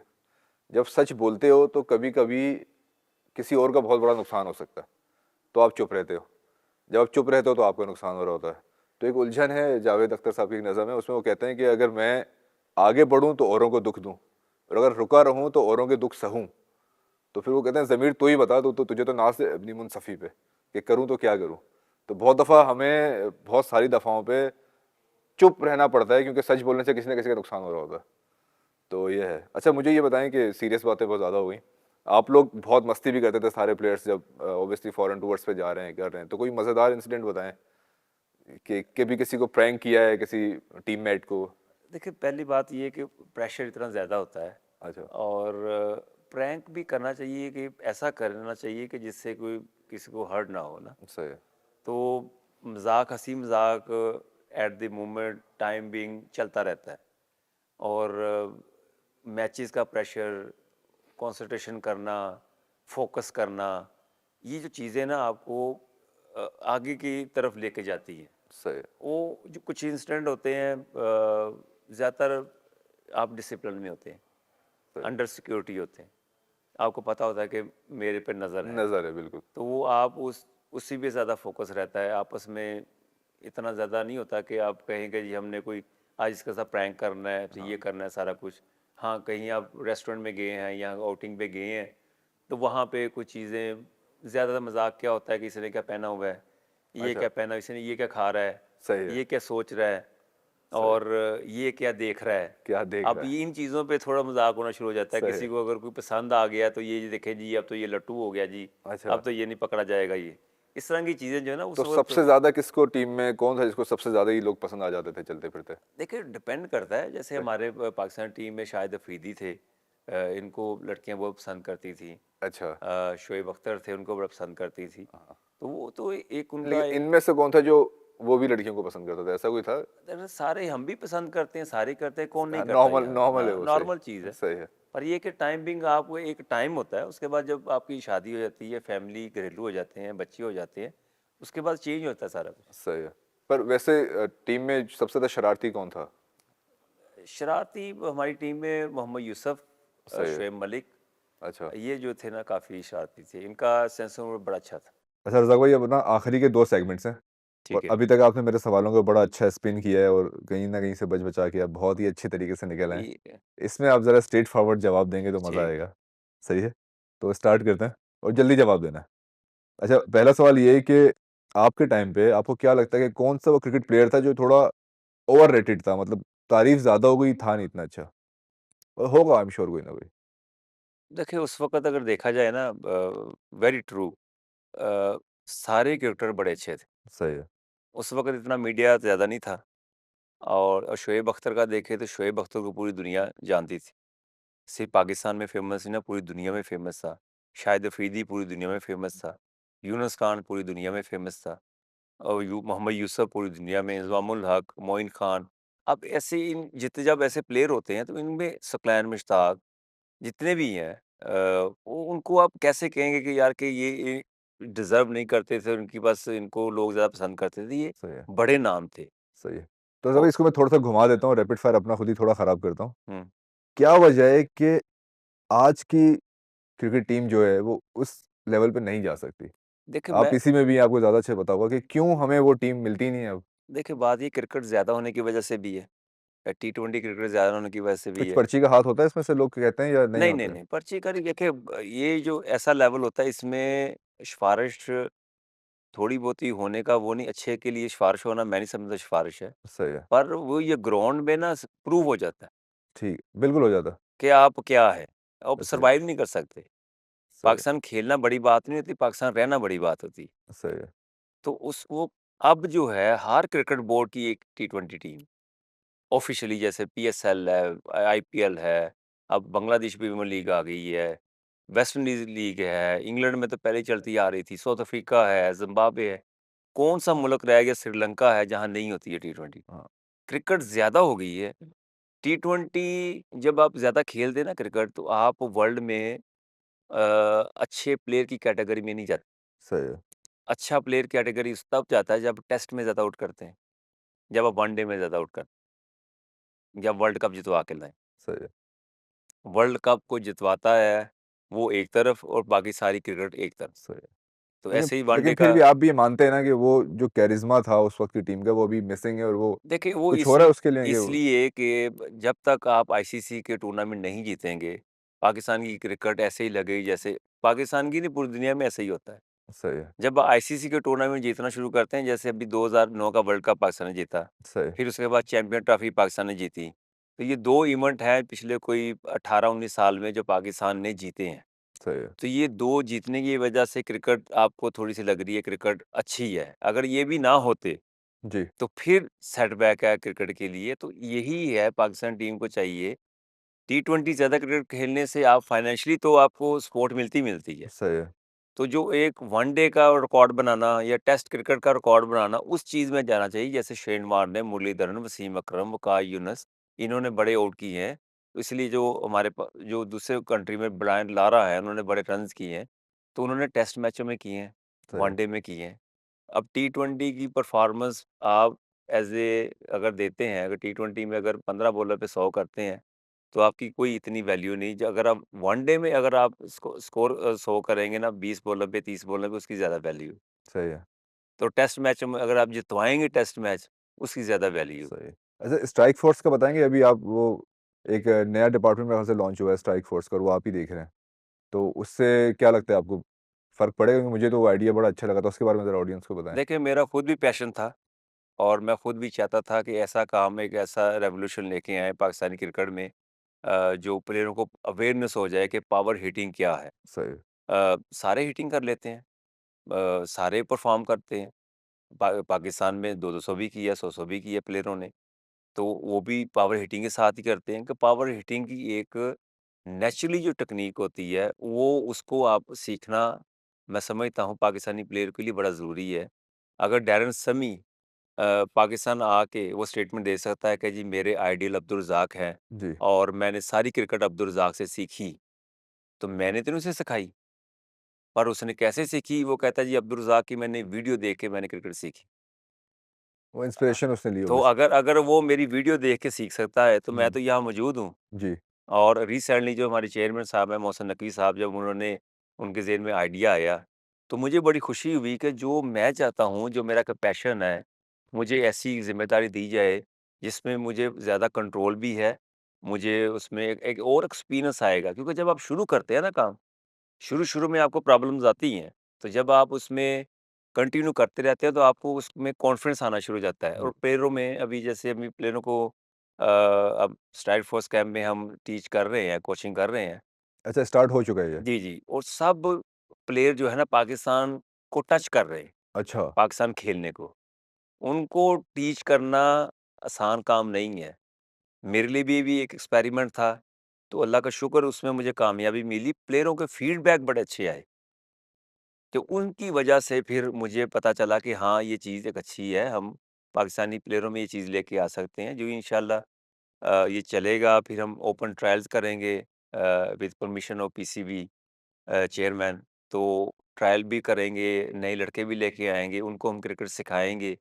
जब सच बोलते हो तो कभी-कभी किसी और का बहुत बड़ा नुकसान हो सकता है, तो आप चुप रहते हो। जब आप चुप रहते हो तो आपका नुकसान हो रहा होता है। तो एक उलझन है जावेद अख्तर साहब की एक नज़म है, उसमें वो कहते हैं कि अगर मैं आगे बढ़ूँ तो औरों को दुःख दूँ और अगर रुका रहूँ तो औरों के दुःख सहूँ। तो फिर वो कहते हैं ज़मीर तू ही बता, तो तुझे तो नाज़ है अपनी मुनसफ़ी पे कि करूँ तो क्या करूँ? तो बहुत दफ़ा हमें बहुत सारी दफ़ाओं पे चुप रहना पड़ता है क्योंकि सच बोलने से किसी न किसी का नुकसान हो रहा होता है। तो ये है। अच्छा मुझे ये बताएँ कि सीरियस बातें बहुत ज़्यादा हो गई। आप लोग बहुत मस्ती भी करते थे सारे प्लेयर्स जब ऑब्वियसली फॉरेन टूर्स पे जा रहे हैं, कर रहे हैं। तो कोई मज़ेदार इंसिडेंट बताएँ कि कभी किसी को प्रैंक किया है किसी टीममेट को? देखिए पहली बात ये है कि प्रेशर इतना ज़्यादा होता है अच्छा, और प्रैंक भी करना चाहिए कि ऐसा करना चाहिए कि जिससे कोई किसी को हर्ट ना हो ना। सही है। तो मज़ाक, हँसी मज़ाक at the moment time being चलता रहता है और मैचेस का प्रेशर, कंसंट्रेशन करना, फोकस करना, ये जो चीज़ें ना आपको आगे की तरफ लेके जाती हैं। सही है, वो जो कुछ इंसिडेंट होते हैं ज़्यादातर आप डिसिप्लिन में होते हैं, सही है। अंडर सिक्योरिटी होते हैं। आपको पता होता है कि मेरे पे नज़र है। नज़र है बिल्कुल। तो वो आप उसी पे ज़्यादा फोकस रहता है, आपस में इतना ज़्यादा नहीं होता कि आप कहें कि जी हमने कोई आज इसके साथ प्रैंक करना है तो ये करना है सारा कुछ। हाँ, कहीं आप रेस्टोरेंट में गए हैं या आउटिंग पे गए हैं, तो वहाँ पे कुछ चीज़ें ज़्यादातर मज़ाक क्या होता है कि इसने क्या पहना हुआ है, ये अच्छा, क्या पहना, इसने ये क्या खा रहा है, सही है, ये क्या सोच रहा है सही। और ये क्या देख रहा है। क्या देख अब रहा है? ये इन चीज़ों पे थोड़ा मज़ाक होना शुरू हो जाता है। सही किसी है। को अगर कोई पसंद आ गया तो ये देखें जी अब तो ये लट्टू हो गया जी, अच्छा, अब तो ये नहीं पकड़ा जाएगा ये। इस तरह की चीज़ें जो है ना तो उस सबसे वक़्त ज़्यादा किसको टीम में कौन था जिसको सबसे ज़्यादा ये लोग पसंद आ जाते थे चलते-फिरते? देखिए डिपेंड करता है। जैसे सही। हमारे पाकिस्तान टीम में शाहिद अफरीदी थे, इनको लड़कियां बहुत पसंद करती थी। अच्छा, शोएब अख्तर थे, उनको बड़ा पसंद करती थी। हाँ। तो वो तो एक उनका लेकिन एक इनमें से कौन था जो वो भी लड़कियों को पसंद करता था, ऐसा कोई था? अरे सारे हम भी पसंद करते हैं, सारे करते हैं, कौन नहीं करता नॉर्मल यार। नॉर्मल है वो, सही। नॉर्मल चीज़ है। सही है, पर ये कि टाइम बिंग आपको एक टाइम होता है, उसके बाद जब आपकी शादी हो जाती है, फैमिली घरेलू हो जाते हैं, बच्चे हो जाते हैं, उसके बाद चेंज होता है सारा कुछ। सही है। पर वैसे टीम में सबसे ज़्यादा शरारती कौन था? शरारती हमारी टीम में मोहम्मद यूसुफ, सही है, शुएब मलिक, अच्छा। ये जो थे ना काफ़ी शरारती थे। इनका सेंस ऑफ ह्यूमर बड़ा अच्छा था। अच्छा रज़ाक भाई, अब ना आखिरी के 2 सेगमेंट्स हैं और ठीक है। अभी तक आपने मेरे सवालों का बड़ा अच्छा स्पिन किया है और कहीं न कहीं से बच-बचा के आप बहुत ही अच्छे तरीके से निकल आए हैं। ठीक है। इसमें आप ज़रा स्ट्रेट फॉरवर्ड जवाब देंगे तो मज़ा ठीक है। आएगा। सही है? तो स्टार्ट करते हैं और जल्दी जवाब देना है। अच्छा, पहला सवाल ये है कि आपके टाइम पे आपको क्या लगता है कि कौन-सा वो क्रिकेट प्लेयर था जो थोड़ा ओवररेटेड था, मतलब तारीफ़ ज़्यादा हो गई, था नहीं इतना अच्छा? और होगा आई एम श्योर कोई ना कोई। देखिए उस वक़्त अगर देखा जाए ना, वेरी ट्रू, सारे क्रिकेटर बड़े अच्छे थे। सही है, उस वक़्त इतना मीडिया ज़्यादा नहीं था और शोएब अख्तर का देखें तो शोएब अख्तर को पूरी दुनिया जानती थी। सिर्फ़ पाकिस्तान में फ़ेमस नहीं ना, पूरी दुनिया में फ़ेमस था। शाहिद अफ़रीदी पूरी दुनिया में फ़ेमस था। यूनुस खान पूरी दुनिया में फ़ेमस था और मोहम्मद यूसुफ पूरी दुनिया में, इंज़मामुल हक, मोइन खान। अब ऐसे इन जितने जब ऐसे प्लेयर होते हैं तो इनमें सकलैन मुश्ताक जितने भी हैं, वो उनको आप कैसे कहेंगे कि यार कि ये डिज़र्व नहीं करते थे, उनके पास इनको लोग ज़्यादा पसंद करते थे, ये सही है, बड़े नाम थे। सही है। तो ज़रा और इसको मैं थोड़ा-सा घुमा देता हूँ, रैपिड फायर अपना खुद ही थोड़ा ख़राब करता हूँ। हुँ, क्या वजह है कि आज की क्रिकेट टीम जो है वो उस लेवल पे नहीं जा सकती? देखिए आप मैं इसी में भी आपको ज़्यादा अच्छा पता होगा कि क्यों हमें वो टीम मिलती नहीं है अब? देखिए बात ये क्रिकेट ज़्यादा होने की वजह से भी है, टी20 क्रिकेट ज़्यादा होने की वजह से भी कुछ है। पर्ची का हाथ होता है इसमें से लोग कहते हैं या नहीं नहीं, नहीं, होता है? नहीं, पर्ची का नहीं। देखिए ये जो ऐसा लेवल होता है इसमें सिफ़ारिश थोड़ी बहुत ही होने का वो नहीं, अच्छे के लिए सिफ़ारिश होना मैं नहीं समझता सिफ़ारिश है। सही है, पर वो ये ग्राउंड में ना प्रूव हो जाता है ठीक, बिल्कुल हो जाता। कि आप क्या है, आप सही है, सर्वाइव नहीं कर सकते। सही है, पाकिस्तान खेलना बड़ी बात नहीं होती, पाकिस्तान रहना बड़ी बात होती। सही है, तो उस वो अब जो है हर क्रिकेट बोर्ड की एक टी20 टीम ऑफ़िशियली, जैसे पीएसएल है, आईपीएल है, अब बांग्लादेश प्रीमियर लीग आ गई है, वेस्ट इंडीज़ लीग है, इंग्लैंड में तो पहले ही चलती आ रही थी, साउथ अफ्रीका है, ज़िम्बाब्वे है। कौन-सा मुल्क रह गया, श्रीलंका है जहाँ नहीं होती है टी20। हाँ, क्रिकेट ज़्यादा हो गई है। टी20 जब आप ज़्यादा खेलते हैं ना क्रिकेट, तो आप वर्ल्ड में अ, अच्छे प्लेयर की कैटेगरी में नहीं जाते। सही है, अच्छा प्लेयर कैटेगरी उस तब जाता है जब टेस्ट में ज़्यादा आउट करते हैं, जब आप वनडे में ज़्यादा आउट करते हैं, या वर्ल्ड कप जितवा के लाएँ। सही है। वर्ल्ड कप को जितवाता है, वो एक तरफ और बाकी सारी क्रिकेट एक तरफ। सही है। तो लेकिन ऐसे ही लेकिन वनडे फिर का भी आप भी ये मानते हैं ना कि वो जो कैरिज़मा था उस वक़्त की टीम का वो अभी मिसिंग है और वो देखिए वो कुछ हो रहा है उसके लिए कि वो इसलिए कि जब तक आप आईसीसी के टूर्नामेंट नहीं जीतेंगे, पाकिस्तान की क्रिकेट ऐसे ही लगेगी जैसे पाकिस्तान की नहीं, पूरी दुनिया में ऐसा ही होता है। सही है, जब आईसीसी के टूर्नामेंट जीतना शुरू करते हैं, जैसे अभी 2009 का वर्ल्ड कप पाकिस्तान ने जीता, सही है, फिर उसके बाद चैंपियन ट्रॉफी पाकिस्तान ने जीती। तो ये 2 इवेंट हैं पिछले कोई 18-19 साल में जो पाकिस्तान ने जीते हैं। सही है। तो ये 2 जीतने की वजह से क्रिकेट आपको थोड़ी-सी लग रही है क्रिकेट अच्छी है। अगर ये भी ना होते, जी, तो फिर सेटबैक है क्रिकेट के लिए। तो यही है पाकिस्तान टीम को चाहिए। टी20 ज़्यादा क्रिकेट खेलने से आप फाइनेंशियली तो आपको सपोर्ट मिलती है। सही है, तो जो एक वनडे का रिकॉर्ड बनाना या टेस्ट क्रिकेट का रिकॉर्ड बनाना, उस चीज़ में जाना चाहिए। जैसे शेन वार्न ने, मुरलीधरन, वसीम अकरम, वक़ार यूनुस, इन्होंने बड़े आउट किए हैं। तो इसलिए जो हमारे जो दूसरे कंट्री में ब्रायन लारा है, उन्होंने बड़े रन्स किए हैं। तो उन्होंने टेस्ट मैचों में किए हैं, सही है, वनडे में किए हैं। अब टी20 की परफ़ॉर्मेंस आप अगर देते हैं, अगर टी20 में अगर 15 बॉलर पे 100 करते हैं, तो आपकी कोई इतनी वैल्यू नहीं। जो अगर आप वनडे में अगर आप स्कोर 100 करेंगे ना, 20 बॉलर पे, 30 बॉलर पे, उसकी ज़्यादा वैल्यू है। सही है। तो टेस्ट मैच में अगर आप जितवाएँगे टेस्ट मैच, उसकी ज़्यादा वैल्यू। सही। अच्छा, स्ट्राइक फ़ोर्स का बताएँगे? अभी आप वो एक नया डिपार्टमेंट मेरे ख़्याल से लॉन्च हुआ है स्ट्राइक फ़ोर्स का और वो आप ही देख रहे हैं। तो उससे क्या लगता है आपको, फ़र्क पड़ेगा? क्योंकि मुझे तो वो आइडिया बड़ा अच्छा लगा था, उसके बारे में ज़रा ऑडियंस को बताएँ। देखिए, मेरा खुद भी पैशन था और मैं खुद भी चाहता था कि ऐसा काम, एक ऐसा रेवोल्यूशन लेके आएँ पाकिस्तानी क्रिकेट में, जो प्लेयरों को अवेयरनेस हो जाए कि पावर हिटिंग क्या है। सही। सारे हिटिंग कर लेते हैं, सारे परफ़ॉर्म करते हैं। पाकिस्तान में 2-200 भी की है, 100-100 भी की है प्लेयरों ने। तो वो भी पावर हिटिंग के साथ ही करते हैं कि पावर हिटिंग की एक नेचुरली जो टेक्नीक होती है, वो उसको आप सीखना, मैं समझता हूँ पाकिस्तानी प्लेयर के लिए बड़ा ज़रूरी है। अगर डैरेन समी पाकिस्तान आके वो स्टेटमेंट दे सकता है कि जी मेरे आइडियल अब्दुल रज़ाक हैं जी। और मैंने सारी क्रिकेट अब्दुल रज़ाक से सीखी, तो मैंने तो नहीं उसे सिखाई, पर उसने कैसे सीखी वो कहता है जी अब्दुल रज़ाक की मैंने वीडियो देख के मैंने क्रिकेट सीखी। वो इंस्पिरेशन उसने ली तो होगी। अगर अगर वो मेरी वीडियो देख के सीख सकता है, तो मैं हुँ। तो यहाँ मौजूद हूँ। जी। और रिसेंटली जो हमारे चेयरमैन साहब हैं, मोहसिन नकवी साहब, जब उन्होंने उनके ज़हन में आइडिया आया, तो मुझे बड़ी खुशी हुई कि जो मैं चाहता हूँ, जो मेरा एक पैशन है, मुझे ऐसी ज़िम्मेदारी दी जाए, जिसमें मुझे ज़्यादा कंट्रोल भी है, मुझे उसमें एक एक और एक्सपीरियंस आएगा। क्योंकि जब आप शुरू करते हैं ना काम, शुरू-शुरू में आपको प्रॉब्लम्स आती हैं, तो जब आप उसमें कंटिन्यू करते रहते हैं, तो आपको उसमें कॉन्फिडेंस आना शुरू हो जाता है। जी। और प्लेयरों में अभी जैसे अभी प्लेयरों को अब स्ट्राइक फोर्स कैंप में हम टीच कर रहे हैं, कोचिंग कर रहे हैं। अच्छा, स्टार्ट हो चुका है ये? जी, जी। और सब प्लेयर जो है ना पाकिस्तान को टच कर रहे हैं, अच्छा। पाकिस्तान खेलने को। उनको टीच करना आसान काम नहीं है। मेरे लिए भी एक एक्सपेरिमेंट था, तो अल्लाह का शुक्र उसमें मुझे कामयाबी मिली। प्लेयरों के फीडबैक बड़े अच्छे आए। तो उनकी वजह से फिर मुझे पता चला कि हाँ, ये चीज़ एक अच्छी है, हम पाकिस्तानी प्लेयरों में ये चीज़ लेके आ सकते हैं, जो इंशाल्लाह ये चलेगा। फिर हम ओपन ट्रायल्स करेंगे with permission of PCB chairman. तो ट्रायल भी करेंगे, नए लड़के भी लेके आएँगे, उनको हम क्रिकेट सिखाएँगे।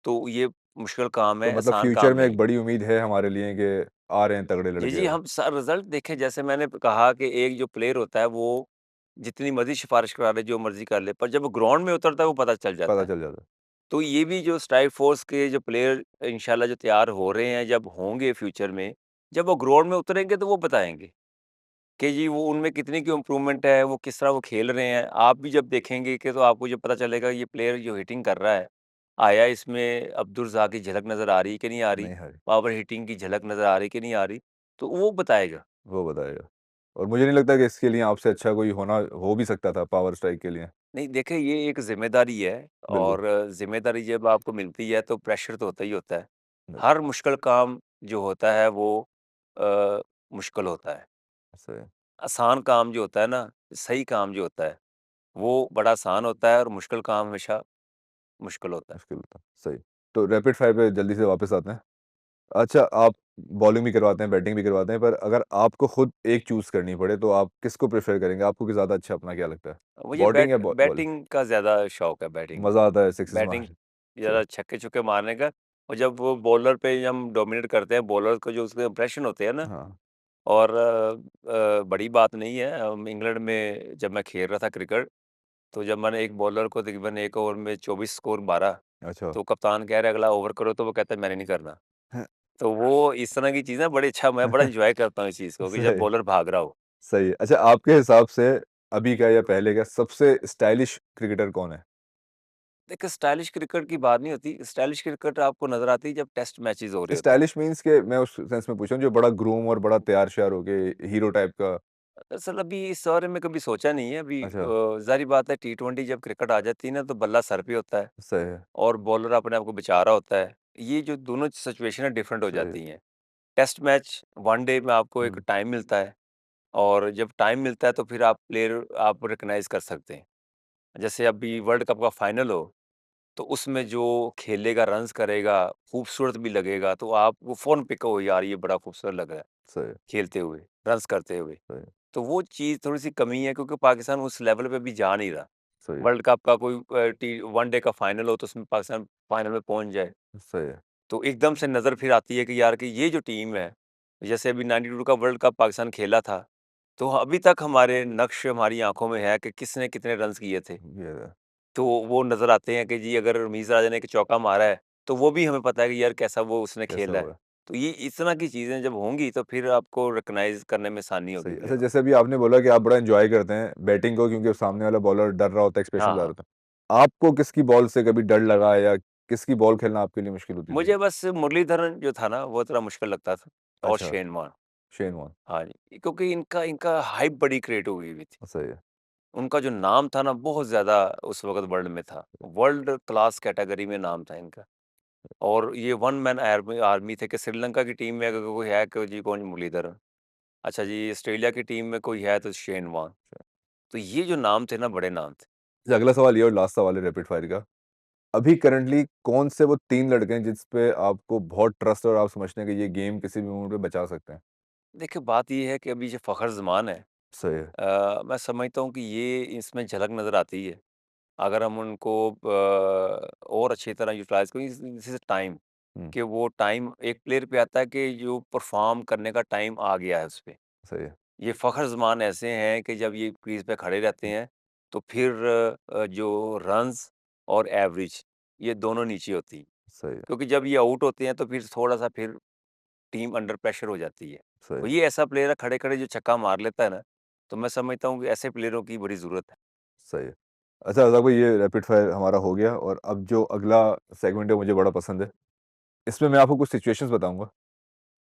तो ये मुश्किल काम तो है, मतलब आसान फ्यूचर काम में नहीं एक है। बड़ी उम्मीद है हमारे लिए कि आ रहे हैं तगड़े जी, लड़के जी, अब। हम रिज़ल्ट देखें, जैसे मैंने कहा कि एक जो प्लेयर होता है, वो जितनी मर्ज़ी सिफ़ारिश करा ले, जो मर्ज़ी कर ले, पर जब वो ग्राउंड में उतरता है, वो पता चल जाता पता है। चल जाता है। तो ये भी जो स्ट्राइक फ़ोर्स के जो प्लेयर इंशाल्लाह जो तैयार हो रहे हैं, जब होंगे फ्यूचर में, जब वो ग्राउंड में उतरेंगे तो वो बताएँगे कि जी वो उनमें कितनी क्यों इम्प्रूवमेंट है, वो किस तरह वो खेल रहे हैं। आप भी जब देखेंगे कि तो आपको ये पता चलेगा ये प्लेयर जो हिटिंग कर रहा है, आया इसमें अब्दुल रज़ाक की झलक नज़र आ रही है कि नहीं आ रही? नहीं हारी। पावर हिटिंग की झलक नज़र आ रही है कि नहीं आ रही? तो वो बताएगा। वो बताएगा। और मुझे नहीं लगता कि इसके लिए आपसे अच्छा कोई होना हो भी सकता था पावर स्ट्राइक के लिए। नहीं, देखिए ये एक ज़िम्मेदारी है बिल्कुल। और ज़िम्मेदारी जब आपको मिलती है तो प्रेशर तो होता ही होता है। बिल हर मुश्किल काम जो होता है वो मुश्किल होता है। सही। आसान काम जो होता है ना, सही काम जो होता है, वो बड़ा आसान होता है और मुश्किल काम हमेशा मुश्किल होता है। मुश्किल था। सही। तो रैपिड फायर पे जल्दी से वापस आते हैं। अच्छा, आप बॉलिंग भी करवाते हैं, बैटिंग भी करवाते हैं, पर अगर आपको खुद एक चूज़ करनी पड़े तो आप किसको प्रेफ़र करेंगे? आपको कि ज़्यादा अच्छा अपना क्या लगता है? मुझे बॉटिंग या बॉलिंग? बैटिंग का ज़्यादा शौक है, बैटिंग। मज़ा आता है सिक्सेस बैटिंग मार। सही। ज़्यादा छक्के-चौके मारने का। और जब वो बॉलर पे हम डोमिनेट करते हैं, बॉलर को जो उसके इंप्रेशन होते हैं ना, हाँ। और बड़ी बात नहीं है। इंग्लैंड में जब मैं खेल रहा था क्रिकेट, तो जब मैंने एक बॉलर को तकरीबन 1 ओवर में 24 स्कोर मारा, अच्छा। तो कप्तान कह रहा है अगला ओवर करो, तो वो कहता है मैंने नहीं करना। तो वो इस तरह की चीज़ें बड़ी अच्छा, मैं बड़ा एन्जॉय करता हूँ इस चीज़ को कि जब सही। बॉलर भाग रहा हो। सही है। अच्छा, आपके हिसाब से अभी का या पहले का सबसे स्टाइलिश क्रिकेटर कौन है? देखिए, स्टाइलिश क्रिकेट की बात नहीं होती, स्टाइलिश क्रिकेट आपको नज़र आती है जब टेस्ट मैचेज़ हो रहे होते हैं। स्टाइलिश मीन्स के मैं उस सेंस में पूछ रहा हूँ जो बड़ा ग्रूम और बड़ा तैयार-श्यार हो के हीरो टाइप का। दरअसल अभी इस बारे में कभी सोचा नहीं है। अभी अच्छा। ज़ाहिर बात है, टी20 जब क्रिकेट आ जाती है ना, तो बल्ला सर पे होता है सही है। और बॉलर अपने आप को बचा रहा होता है। ये जो दोनों सिचुएशन डिफरेंट हो सही है। जाती हैं। टेस्ट मैच वनडे में आपको एक हुँ। टाइम मिलता है और जब टाइम मिलता है तो फिर आप प्लेयर आप रिकॉग्नाइज़ कर सकते हैं। जैसे अभी वर्ल्ड कप का फाइनल हो, तो उसमें जो खेलेगा, रन्स करेगा, खूबसूरत भी लगेगा, तो आप वो फ़ौरन पिक हो, यार ये बड़ा खूबसूरत लग रहा है सही है। खेलते हुए, रन्स करते हुए। सही है। तो वो चीज़ थोड़ी-सी कमी है क्योंकि पाकिस्तान उस लेवल पे अभी जा नहीं रहा। सही है। वर्ल्ड कप का कोई टी वनडे का फाइनल हो तो उसमें पाकिस्तान फाइनल में पहुँच जाए, सही है। तो एकदम से नज़र फिर आती है कि यार कि ये जो टीम है, जैसे अभी 92 का वर्ल्ड कप पाकिस्तान खेला था, तो अभी तक हमारे नक्श हमारी आँखों में है कि किसने कितने रन्स किए थे। ये है। तो वो नज़र आते हैं कि जी अगर रमीज़ राजा ने एक चौका मारा है, तो वो भी हमें पता है कि यार कैसा वो उसने कैसा खेला है। हुआ? तो ये इस तरह की चीज़ें जब होंगी तो फिर आपको रिकॉग्नाइज़ करने में आसानी होगी सही। अच्छा, प्लेयरों को। जैसे अभी आपने बोला कि आप बड़ा एन्जॉय करते हैं बैटिंग को क्योंकि सामने वाला बॉलर डर रहा होता है, एक्सप्रेशन हाँ, ला रहा हाँ। होता है। आपको किसकी बॉल से कभी डर लगा या किसकी बॉल खेलना आपके लिए मुश्किल होती थी? मुझे बस मुरलीधरन जो था ना, वो थोड़ा मुश्किल लगता था और अच्छा, शेन वॉर्न। Shane Warne. हाँ जी, क्योंकि इनका इनका हाइप बड़ी क्रिएट हो गई हुई थी। सही है। उनका जो नाम था ना, बहुत ज़्यादा उस वक़्त वर्ल्ड में था। वर्ल्ड क्लास कैटेगरी में नाम था इनका। और ये वन मैन आर्मी आर्मी थे कि श्रीलंका की टीम में अगर कोई है कि जी कौन मुरलीधरन। अच्छा जी, ऑस्ट्रेलिया की टीम में कोई है तो शेन वॉर्न। तो ये जो नाम थे ना, बड़े नाम थे। अच्छा, अगला सवाल ये और लास्ट सवाल है रैपिड फायर का। अभी करंटली कौन से वो 3 लड़के हैं जिस पे आपको बहुत ट्रस्ट है और आप समझते हैं कि ये गेम किसी भी मोमेंट पे बचा सकते हैं? देखिए, बात ये है कि अभी जो फ़खर ज़मान है, सही है। मैं समझता हूँ कि ये इसमें झलक नज़र आती है। अगर हम उनको और अच्छी तरह यूटिलाइज़ करें, दिस इज़ टाइम हुँ, कि वो टाइम एक प्लेयर पे आता है कि जो परफ़ॉर्म करने का टाइम आ गया है उस पे। सही है, ये फ़खर ज़मान ऐसे हैं कि जब ये क्रीज़ पे खड़े रहते हैं, तो फिर जो रन्स और एवरेज, ये दोनों नीचे होती हैं। सही है, क्योंकि जब ये आउट होते हैं, तो फिर थोड़ा-सा फिर टीम अंडर प्रेशर हो जाती है। सही तो है, ये ऐसा प्लेयर है खड़े-खड़े जो छक्का मार लेता है ना, तो मैं समझता हूँ कि ऐसे प्लेयरों की बड़ी ज़रूरत है। सही है। अच्छा रज़ाक भाई, ये रैपिड फायर हमारा हो गया और अब जो अगला सेगमेंट है मुझे बड़ा पसंद है। इसमें मैं आपको कुछ सिचुएशंस बताऊँगा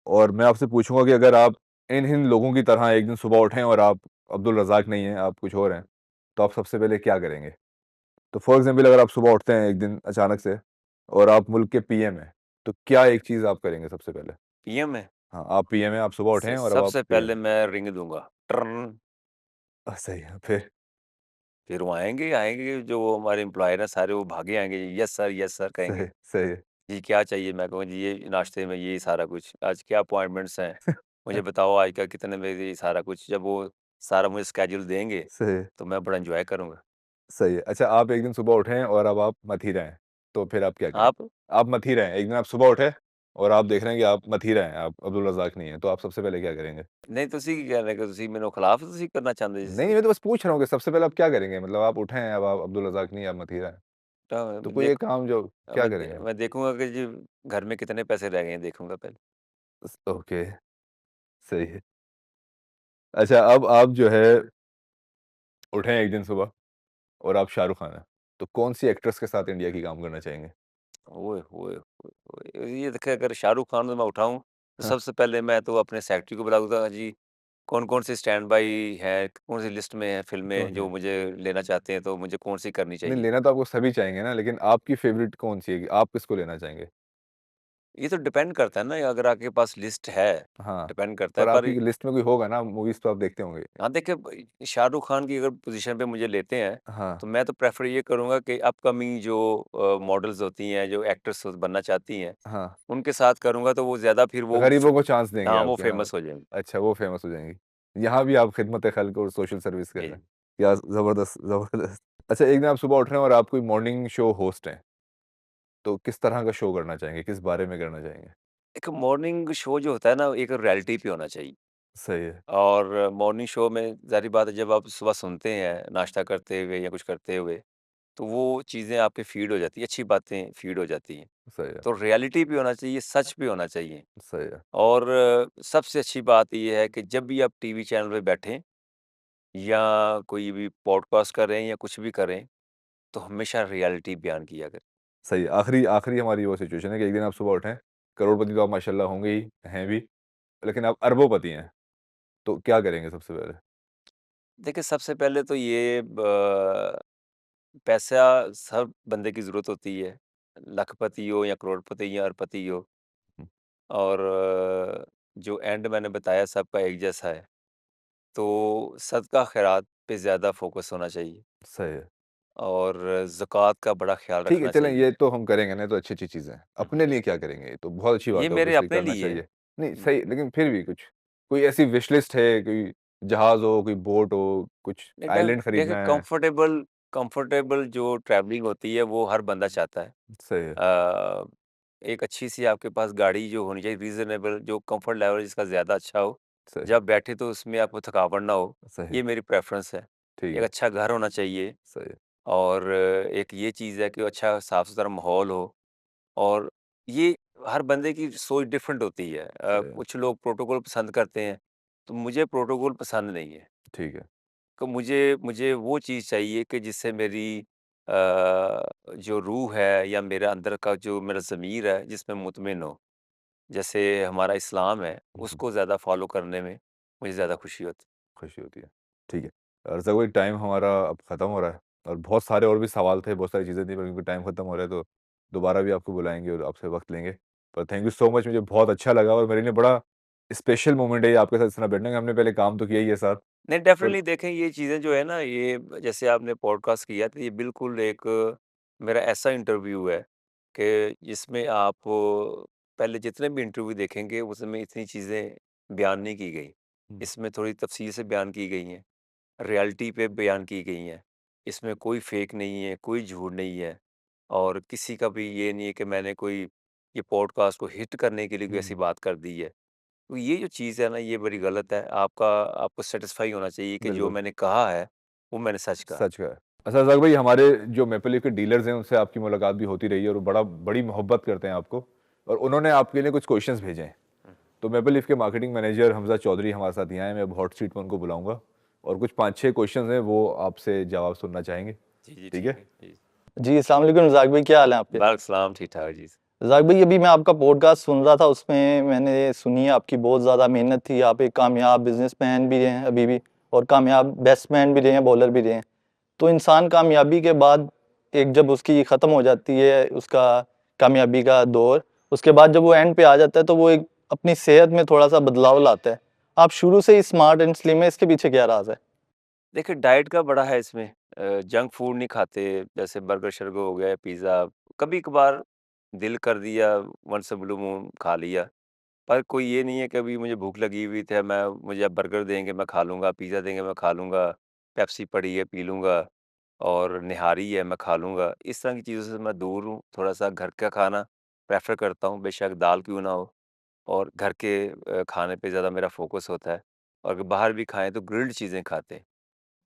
और मैं आपसे पूछूँगा कि अगर आप इन लोगों की तरह एक दिन सुबह उठें और आप अब्दुल रज़ाक नहीं हैं, आप कुछ और हैं, तो आप सबसे पहले क्या करेंगे? तो फॉर एग्ज़ाम्पल अगर आप सुबह उठते हैं एक दिन अचानक से और आप मुल्क के पीएम हैं, तो क्या एक चीज़ आप करेंगे सबसे पहले? पीएम में हाँ, आप पीएम हैं, आप सुबह उठे हैं और अब आप सबसे पीएम पहले मैं रिंग दूँगा। ट्रन। सही है, फिर? फिर वो आएँगे जो वो हमारे एम्प्लॉयर हैं सारे वो भागे आएँगे, यस सर कहेंगे। सही सही है। जी, क्या चाहिए? मैं कहूँगा जी ये नाश्ते में ये सारा कुछ, आज क्या अपॉइंटमेंट्स हैं? मुझे बताओ आज का कितने बजे ये सारा कुछ, जब वो सारा मुझे स्केड्यूल देंगे, सही है, तो मैं बड़ा एन्जॉय करूँगा। सही है। अच्छा, आप एक दिन सुबह उठे हैं और अब आप मथुरा हैं, तो फिर आप क्या करेंगे? आप? आप मथुरा हैं, एक दिन आप सुबह उठे और आप देख रहे हैं कि आप मथुरा हैं, आप अब्दुल रज़ाक नहीं हैं, तो आप सबसे पहले क्या करेंगे? नहीं ਤੁਸੀਂ ਕੀ ਕਹਿ ਰਹੇ कि ਤੁਸੀਂ ਮੈਨੂੰ खिलाफ ਤੁਸੀਂ करना चाहते जी नहीं, ਸੀ? मैं तो बस पूछ रहा हूँ कि सबसे पहले आप क्या करेंगे? मतलब आप उठे हैं, अब आप अब्दुल रज़ाक नहीं हैं, आप मथुरा हैं, तो कोई एक काम जो क्या करेंगे आप? मैं देखूँगा कि जी घर में कितने पैसे रह गए हैं देखूँगा पहले। ओके, सही है। अच्छा, अब आप जो है उठे हैं एक दिन सुबह और आप शाहरुख खान हैं, तो कौन-सी एक्ट्रेस के साथ इंडिया की काम करना चाहेंगे? ओए होए होए होए! ये देखिए अगर शाहरुख खान को मैं उठाऊँ, तो हाँ, सबसे पहले मैं तो अपने सेक्रेटरी को बुलाऊँगा जी, कौन-कौन सी स्टैंड बाई है, कौन-सी लिस्ट में है फ़िल्में ओके। जो मुझे लेना चाहते हैं, तो मुझे कौन-सी करनी नहीं, चाहिए? लेना तो आपको सभी चाहेंगे ना, लेकिन आपकी फ़ेवरेट कौन-सी है? आप किसको लेना चाहेंगे? ये तो डिपेंड करता है ना, अगर आपके पास लिस्ट है, हाँ, डिपेंड करता है पर पर आपकी लिस्ट में कोई होगा ना, मूवीज़ तो आप देखते होंगे। हाँ, देखिए शाहरुख खान की अगर पोज़ीशन पे मुझे लेते हैं, हाँ, तो मैं तो प्रेफ़र ये करूँगा कि अपकमिंग जो मॉडल्स होती हैं, जो एक्ट्रेस बनना चाहती हैं, हाँ, उनके साथ करूँगा तो वो ज़्यादा फिर वो गरीबों को चांस देंगे हाँ, आप वो यहाँ। फ़ेमस हो जाएँगी। अच्छा, वो फ़ेमस हो जाएँगी। यहाँ भी आप खिदमत-ए-ख़ल्क़ और सोशल सर्विस कर रहे जी। हैं। क्या ज़बरदस्त, ज़बरदस्त। अच्छा, एक दिन आप सुबह उठ रहे हैं और आप कोई मॉर्निंग शो होस्ट हैं, तो किस तरह का शो करना चाहेंगे? किस बारे में करना चाहेंगे? एक मॉर्निंग शो जो होता है ना, एक रियलिटी पे होना चाहिए सही है, और मॉर्निंग शो में ज़ाहिर-सी बात है जब आप सुबह सुनते हैं, नाश्ता करते हुए या कुछ करते हुए, तो वो चीज़ें आपके फ़ीड हो जाती हैं, अच्छी बातें फ़ीड हो जाती हैं। सही है, तो रियलिटी भी होना चाहिए, सच भी होना चाहिए सही है, और सबसे अच्छी बात ये है कि जब भी आप टीवी चैनल पे बैठें या कोई भी पॉडकास्ट कर रहे हैं या कुछ भी कर रहे हैं, तो हमेशा रियलिटी बयान किया करें। सही है। आखिरी आखिरी हमारी वो सिचुएशन है कि एक दिन आप सुबह उठे, करोड़पति तो आप माशाल्लाह होंगे ही, हैं भी, लेकिन आप अरबोंपति हैं, तो क्या करेंगे सबसे पहले? देखिए, सबसे पहले तो ये पैसा हर बंदे की ज़रूरत होती है, लखपति हो या करोड़पति या अरबपति हो हुँ, और जो एंड मैंने बताया सबका एक जैसा है, तो सदका खैरात पे ज़्यादा फ़ोकस होना चाहिए सही है। और ज़कात का बड़ा ख़्याल ठीक है, रखना चलें चाहिए। ये तो हम करेंगे ना, ये तो अच्छी-अच्छी चीज़ें हैं। हुँ, हुँ। अपने लिए क्या करेंगे? ये तो बहुत अच्छी ये बात है, मेरे ऑब्वियसली अपने करना लिए है। चाहिए। नहीं, हुँ, सही लेकिन फिर भी कुछ, कोई ऐसी विश लिस्ट है, कोई जहाज़ हो, कोई बोट हो, कुछ आइलैंड देखिए खरीदना है? कंफर्टेबल कंफर्टेबल जो ट्रैवलिंग होती है वो हर बंदा चाहता है। सही है, अ, एक अच्छी-सी आपके पास गाड़ी जो होनी चाहिए रीज़नेबल जो कम्फर्ट लेवल जिसका ज़्यादा अच्छा हो। सही, जब बैठे तो उसमें आपको थकावट ना हो, सही, ये मेरी प्रेफ़रेंस है। ठीक एक है, अच्छा घर होना चाहिए सही है, और एक ये चीज़ है कि अच्छा साफ-सुथरा माहौल हो और ये हर बंदे की सोच डिफरेंट होती है। सही है। कुछ लोग प्रोटोकॉल पसंद करते हैं, तो मुझे प्रोटोकॉल पसंद नहीं है। ठीक है। तो मुझे मुझे वो चीज़ चाहिए कि जिससे मेरी जो रूह है या मेरे अंदर का जो मेरा ज़मीर है, जिसमें मुतमिन हो। जैसे हमारा इस्लाम है, हुँ, उसको ज़्यादा फ़ॉलो करने में मुझे ज़्यादा खुशी होती है। खुशी होती है। ठीक है। रज़ा भाई टाइम हमारा अब ख़त्म हो रहा है और बहुत सारे और भी सवाल थे, बहुत सारी चीज़ें थी पर क्योंकि टाइम ख़त्म हो रहा है तो दोबारा भी आपको बुलाएँगे और आपसे वक़्त लेंगे। पर थैंक यू सो मच मुझे बहुत अच्छा लगा और मेरे लिए बड़ा स्पेशल मोमेंट है ये आपके साथ इस तरह बैठने का। हमने पहले काम तो किया ही है साथ। नहीं, पर डेफ़िनेटली देखें ये चीज़ें जो है ना, ये जैसे आपने पॉडकास्ट किया तो ये बिल्कुल एक मेरा ऐसा इंटरव्यू है कि जिसमें आप पहले जितने भी इंटरव्यू देखेंगे उसमें इतनी चीज़ें बयान नहीं की गई। हुँ, इसमें थोड़ी तफ़सील से बयान की गई हैं, रियलिटी पे बयान की गई हैं। इसमें कोई फ़ेक नहीं है, कोई झूठ नहीं है और किसी का भी ये नहीं है कि मैंने कोई ये पॉडकास्ट को हिट करने के लिए कोई ऐसी हुँ, बात कर दी है। तो ये जो चीज़ है ना, ये बड़ी गलत है। आपको सैटिस्फ़ाई होना चाहिए कि जो बिल्कुल। मैंने कहा है, वो मैंने सच कहा है। सच का है। अच्छा रज़ाक भाई हमारे जो मेपल लीफ के डीलर्स हैं उनसे आपकी मुलाकात भी होती रही है और वो बड़ी मोहब्बत करते हैं आपको और उन्होंने आपके लिए कुछ क्वेश्चंस भेजे हैं। हुँ। तो मेपल लीफ के मार्केटिंग मैनेजर हमज़ा चौधरी हमारे साथ यहाँ हैं, मैं अब हॉट सीट पे उनको बुलाऊँगा और कुछ 5-6 क्वेश्चंस हैं वो आपसे जवाब सुनना चाहेंगे। जी, जी, ठीक ठीक है? है। जी। जी, अस्सलाम वालेकुम रज़ाक भाई, क्या हाल है आपके? वालेकुम सलाम, ठीक-ठाक जी। रज़ाक भाई, अभी मैं आपका पॉडकास्ट सुन रहा था, उसमें मैंने सुनी है आपकी बहुत ज़्यादा मेहनत थी, आप एक कामयाब बिज़नेसमैन भी हैं अभी भी और कामयाब बैट्समैन भी रहे हैं, बॉलर भी रहे हैं। तो इंसान कामयाबी के बाद एक जब उसकी ख़त्म हो जाती है उसका कामयाबी का दौर, उसके बाद जब वो एंड पे आ जाता है तो वो एक अपनी सेहत में थोड़ा-सा बदलाव लाता है। आप शुरू से ही स्मार्ट एंड स्लिम है, इसके पीछे क्या राज़ है? देखिए डाइट का बड़ा है इसमें। जंक फूड नहीं खाते, जैसे बर्गर-शर्गर हो गया, पिज़्ज़ा, कभी-कभार दिल कर दिया, वन्स अ ब्लू मून खा लिया। पर कोई ये नहीं है कि अभी मुझे भूख लगी हुई थी, मुझे अब बर्गर देंगे मैं खा लूँगा, पिज़्ज़ा देंगे मैं खा लूँगा, पेप्सी पड़ी है पी लूँगा और निहारी है मैं खा लूँगा। इस तरह की चीज़ों से मैं दूर हूँ, थोड़ा-सा घर का खाना प्रेफ़र करता हूँ, बेशक दाल क्यों ना हो और घर के खाने पे ज़्यादा मेरा फ़ोकस होता है। और अगर बाहर भी खाएँ तो ग्रिल्ड चीज़ें खाते हैं।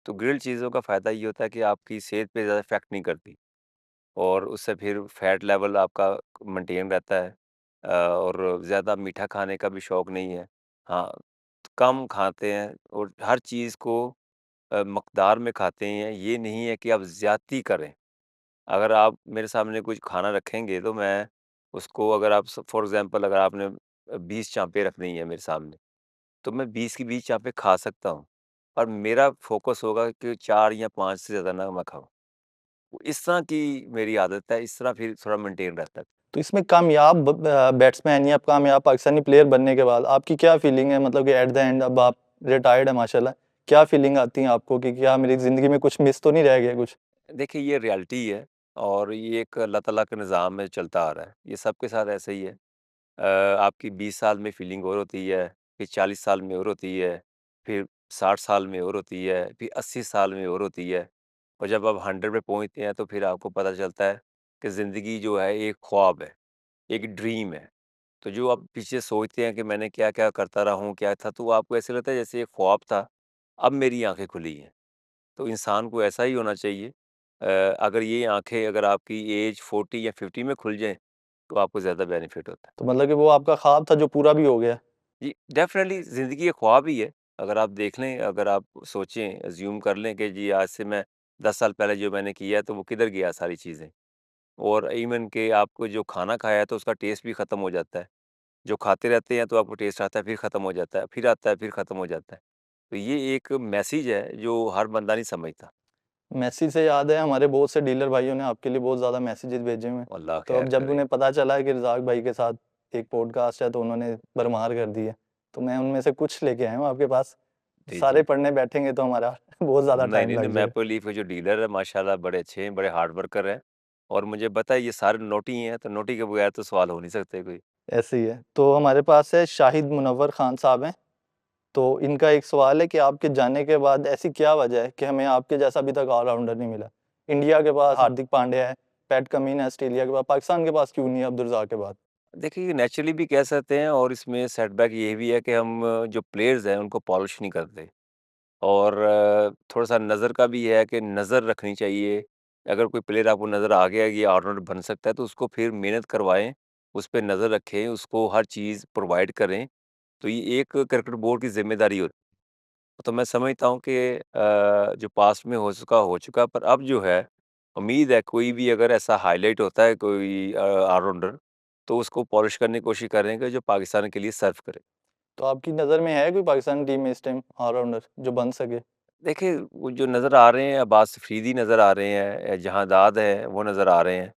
तो ग्रिल्ड चीज़ों का फ़ायदा ये होता है कि आपकी सेहत पे ज़्यादा इफ़ेक्ट नहीं करती और उससे फिर फैट लेवल आपका मेंटेन रहता है। और ज़्यादा मीठा खाने का भी शौक नहीं है। हाँ, तो कम खाते हैं और हर चीज़ को मकदार में खाते हैं। ये नहीं है कि आप ज़्यादती करें। अगर आप मेरे सामने कुछ खाना रखेंगे तो मैं उसको, अगर आप फॉर एग्ज़ाम्पल अगर आपने 20 चाँपें रखनी है मेरे सामने, तो मैं 20 की 20 चाँपें खा सकता हूँ। पर मेरा फ़ोकस होगा कि 4 या 5 से ज़्यादा ना मैं खाऊँ। इस तरह की मेरी आदत है, इस तरह फिर थोड़ा मेंटेन रहता है। तो इसमें कामयाब बैट्समैन या कामयाब पाकिस्तानी प्लेयर बनने के बाद आपकी क्या फीलिंग है? मतलब कि एट द एंड अब आप रिटायर्ड हैं माशाल्लाह। क्या फीलिंग आती है आपको कि क्या मेरी ज़िंदगी में कुछ मिस तो नहीं रह गया कुछ? देखिए ये रियलिटी है और ये एक अल्लाह ताला के निज़ाम में चलता आ रहा है। ये सबके साथ ऐसे ही है। आपकी 20 साल में फीलिंग और होती है, फिर 40 साल में और होती है, फिर 60 साल में और होती है, फिर 80 साल में और होती है और जब आप 100 पे पहुँचते हैं तो फिर आपको पता चलता है कि ज़िंदगी जो है एक ख्वाब है, एक ड्रीम है। तो जो आप पीछे सोचते हैं कि मैंने क्या-क्या करता रहा हूँ, क्या था, तो आपको ऐसे लगता है जैसे एक ख्वाब था, अब मेरी आँखें खुली हैं। तो इंसान को ऐसा ही होना चाहिए। अगर ये आँखें अगर आपकी एज 40 या 50 में खुल जाएँ, तो आपको ज़्यादा बेनिफिट होता है। तो मतलब कि वो आपका ख्वाब था जो पूरा भी हो गया। जी, डेफ़िनेटली ज़िंदगी एक ख्वाब ही है। अगर आप देख लें, अगर आप सोचें, अज़्यूम कर लें कि जी आज से मैं 10 साल पहले जो मैंने किया है, तो वो किधर गया सारी चीज़ें। और इवन कि आपको जो खाना खाया है, तो उसका टेस्ट भी ख़त्म हो जाता है। जो खाते रहते हैं, तो आपको टेस्ट आता है, फिर ख़त्म हो जाता है, फिर आता है, फिर ख़त्म हो जाता है। तो ये एक मैसेज है, जो हर बंदा नहीं समझता। मैसेज से याद है हमारे बहुत से डीलर भाइयों ने आपके लिए बहुत ज़्यादा मैसेजेस भेजे हुए हैं। अल्लाह तो अब खैर जब करे। उन्हें पता चला है कि रज़ाक भाई के साथ एक पॉडकास्ट है तो उन्होंने भरमार कर दी है। तो मैं उनमें से कुछ लेके आया हूँ आपके पास। जी, सारे जी। पढ़ने बैठेंगे तो हमारा बहुत ज़्यादा नहीं, टाइम नहीं, नहीं, लग जाएगा। मैपल लीफ के जो डीलर है माशाल्लाह बड़े अच्छे हैं, बड़े हार्ड वर्कर हैं और मुझे पता है ये सारे नोटी हैं, तो नोटी के बगैर तो सवाल हो नहीं सकते कोई। ऐसे ही है। तो हमारे पास है शाहिद मुनव्वर खान साहब हैं। तो इनका एक सवाल है कि आपके जाने के बाद ऐसी क्या वजह है कि हमें आपके जैसा अभी तक ऑलराउंडर नहीं मिला? इंडिया के पास हार्दिक पांड्या है, पैट कमिंस है ऑस्ट्रेलिया के पास, पाकिस्तान के पास क्यों नहीं है अब्दुल रज़ाक के बाद? देखिए ये नेचुरली भी कह सकते हैं और इसमें सेटबैक ये भी है कि हम जो प्लेयर्स हैं उनको पॉलिश नहीं करते और थोड़ा-सा नज़र का भी है कि नज़र रखनी चाहिए अगर कोई प्लेयर आपको नज़र आ गया कि ये ऑलराउंडर बन सकता है, तो उसको फिर मेहनत करवाएँ, उस पे नज़र रखें, उसको हर चीज़ प्रोवाइड करें। तो ये एक क्रिकेट बोर्ड की ज़िम्मेदारी होती है। तो मैं समझता हूँ कि जो पास्ट में हो चुका, पर अब जो है, उम्मीद है कोई भी अगर ऐसा हाइलाइट होता है कोई ऑलराउंडर, तो उसको पॉलिश करने की कोशिश करेंगे जो पाकिस्तान के लिए सर्व करे। तो आपकी नज़र में है कोई पाकिस्तान टीम में इस टाइम ऑलराउंडर जो बन सके? देखिए, वो जो नज़र आ रहे हैं, अब्बास अफ़रीदी नज़र आ रहे हैं, जहाँदाद हैं, वो नज़र आ रहे हैं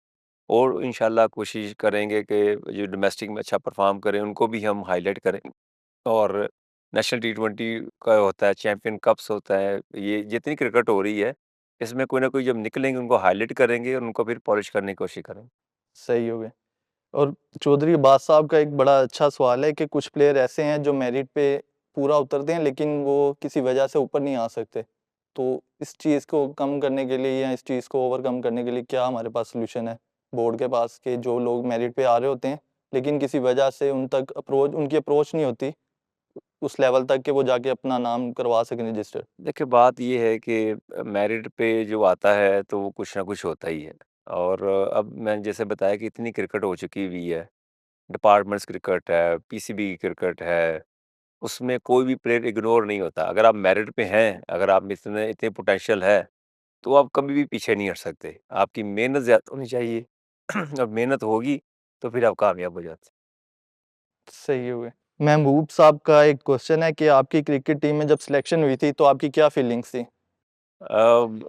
और इंशाल्लाह कोशिश करेंगे कि जो डोमेस्टिक में अच्छा परफ़ॉर्म करें, उनको भी हम हाइलाइट करें। और नेशनल टी20 का होता है, चैंपियन कप्स होता है, ये जितनी क्रिकेट हो रही है, इसमें कोई ना कोई जब निकलेंगे, उनको हाइलाइट करेंगे और उनको फिर पॉलिश करने की कोशिश करेंगे। सही हो गए। और चौधरी अब्बास साहब का एक बड़ा अच्छा सवाल है कि कुछ प्लेयर ऐसे हैं जो मेरिट पे पूरा उतरते हैं लेकिन वो किसी वजह से ऊपर नहीं आ सकते। तो इस चीज़ को कम करने के लिए या इस चीज़ को ओवरकम करने के लिए क्या हमारे पास सॉल्यूशन है? बोर्ड के पास कि जो लोग मेरिट पे आ रहे होते हैं लेकिन किसी वजह से उनकी अप्रोच नहीं होती उस लेवल तक कि वो जाके अपना नाम करवा सकें रजिस्टर। देखिए, बात ये है कि मेरिट पे जो आता है, तो वो कुछ ना कुछ होता ही है और अब मैंने जैसे बताया कि इतनी क्रिकेट हो चुकी हुई है, डिपार्टमेंट्स क्रिकेट है, पीसीबी की क्रिकेट है, उसमें कोई भी प्लेयर इग्नोर नहीं होता। अगर आप मेरिट पे हैं, अगर आप में इतने इतने पोटेंशियल है, तो आप कभी भी पीछे नहीं हट सकते। आपकी मेहनत ज़्यादा होनी चाहिए और मेहनत होगी, तो फिर आप कामयाब हो जाते हैं। सही हो गए। महबूब साहब का एक क्वेश्चन है कि आपकी क्रिकेट टीम में जब सिलेक्शन हुई थी तो आपकी क्या फीलिंग्स थी?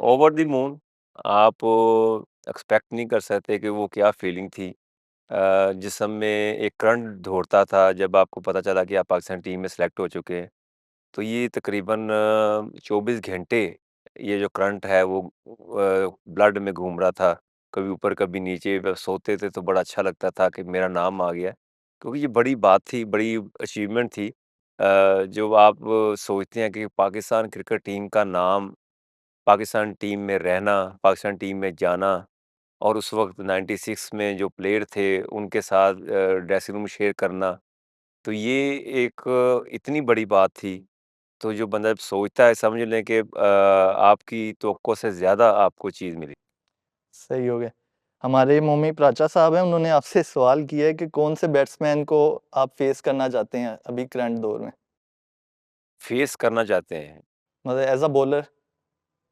ओवर द मून, आप एक्सपेक्ट नहीं कर सकते कि वो क्या फीलिंग थी। जिस्म में एक करंट दौड़ता था जब आपको पता चला कि आप पाकिस्तान टीम में सेलेक्ट हो चुके हैं। तो ये तकरीबन 24 घंटे ये जो करंट है वो ब्लड में घूम रहा था, कभी ऊपर कभी नीचे। जब सोते थे तो बड़ा अच्छा लगता था कि मेरा नाम आ गया, क्योंकि ये बड़ी बात थी, बड़ी अचीवमेंट थी। जो आप सोचते हैं कि पाकिस्तान क्रिकेट टीम का नाम, पाकिस्तान टीम में रहना, पाकिस्तान टीम में जाना और उस वक़्त 96 में जो प्लेयर थे, उनके साथ ड्रेसिंग रूम शेयर करना, तो ये एक इतनी बड़ी बात थी। तो जो बंदा सोचता है, समझ लें कि आपकी तवक्को से ज़्यादा आपको चीज़ मिली। सही हो गए। हमारे मोमी प्राचा साहब हैं, उन्होंने आपसे सवाल किया है कि कौन से बैट्समैन को आप फेस करना चाहते हैं अभी करंट दौर में? फेस करना चाहते हैं। मतलब एज़ अ बॉलर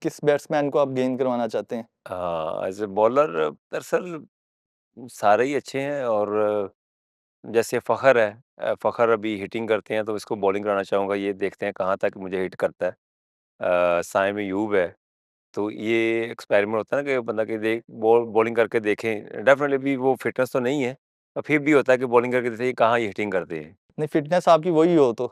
किस बैट्समैन को आप गेंद करवाना चाहते हैं? हाँ, एज़ अ बॉलर दरअसल सारे ही अच्छे हैं और जैसे फ़खर है, फ़खर अभी हिटिंग करते हैं, तो इसको बॉलिंग कराना चाहूँगा, ये देखते हैं कहाँ तक मुझे हिट करता है। साइम अयूब है, तो ये एक्सपेरिमेंट होता है ना कि बंदा कि बॉलिंग करके देखें। डेफ़िनेटली अभी वो फ़िटनेस तो नहीं है, पर फिर भी होता है कि बॉलिंग करके देखिए कहाँ ये हिटिंग करते हैं। नहीं, फ़िटनेस आपकी वही हो तो।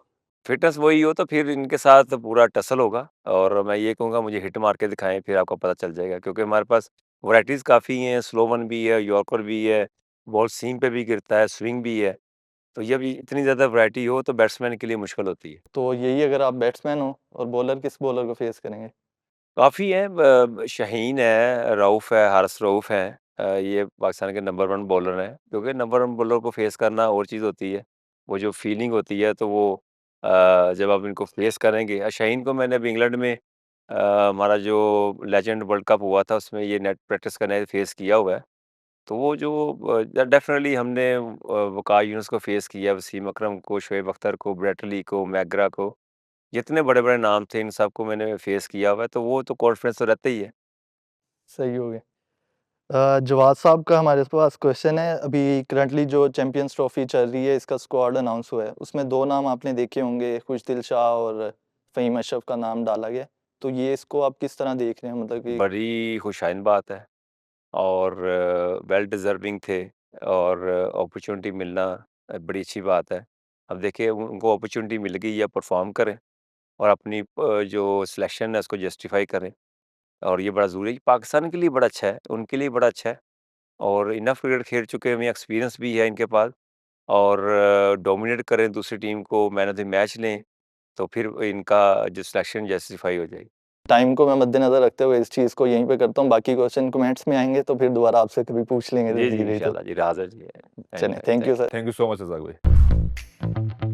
फ़िटनेस वही हो तो फिर इनके साथ पूरा टसल होगा और मैं ये कहूँगा मुझे हिट मार के दिखाएँ, फिर आपको पता चल जाएगा, क्योंकि हमारे पास वैराइटीज़ काफ़ी हैं, स्लो वन भी है, यॉर्कर भी है, बॉल सीम पे भी गिरता है, स्विंग भी है। तो जब ये इतनी ज़्यादा वैराइटी हो तो बैट्समैन के लिए मुश्किल होती है। तो यही अगर आप बैट्समैन हो और बॉलर किस बॉलर को फेस करेंगे? काफ़ी हैं, शाहीन है, रऊफ़ है, हारिस रऊफ़ हैं। ये पाकिस्तान के नंबर 1 बॉलर हैं, क्योंकि नंबर 1 बॉलर को फेस करना और चीज़ होती है। वो जो फीलिंग होती है, तो वो जब आप इनको फेस करेंगे। शाहीन को मैंने अभी इंग्लैंड में हमारा जो लेजेंड वर्ल्ड कप हुआ था, उसमें ये नेट प्रैक्टिस करने फेस किया हुआ है। तो वो जो डेफ़िनेटली हमने वक़ार यूनुस को फेस किया, वसीम अकरम को, शोएब अख्तर को, ब्रेट ली को, मैकग्रा को, जितने बड़े-बड़े नाम थे, इन सबको मैंने फेस किया हुआ है, तो वो तो कॉन्फिडेंस तो रहता ही है। सही हो गए। जवाद साहब का हमारे पास क्वेश्चन है, अभी करंटली जो चैंपियंस ट्रॉफ़ी चल रही है, इसका स्क्वाड अनाउंस हुआ है। उसमें 2 नाम आपने देखे होंगे, खुशदिल शाह और फ़हीम अशरफ का नाम डाला गया है। तो ये इसको आप किस तरह देख रहे हैं? मतलब कि बड़ी खुशाइन बात है और वेल डिज़र्विंग थे और अपॉर्च्युनिटी मिलना बड़ी अच्छी बात है। अब देखिए उनको अपॉर्च्युनिटी मिल गई है, परफ़ॉर्म करें और अपनी जो सिलेक्शन है उसको जस्टिफ़ाई करें और ये बड़ा ज़रूरी है। पाकिस्तान के लिए बड़ा अच्छा है, उनके लिए बड़ा अच्छा है और इनफ क्रिकेट खेल चुके हैं, एक्सपीरियंस भी है इनके पास और डोमिनेट करें, दूसरी टीम को मैन ऑफ द मैच लें, तो फिर इनका जो सिलेक्शन जस्टिफ़ाई हो जाएगी। टाइम को मैं मद्देनज़र रखते हुए इस चीज़ को यहीं पे करता हूँ, बाकी क्वेश्चन कमेंट्स में आएँगे तो फिर दोबारा आपसे कभी पूछ लेंगे जी, जी, ज़रूरी रही तो। इंशाल्लाह जी, हाज़िर जी, एनी चलें, time, thank you thank you. Sir. Thank you so much Razzaq भाई।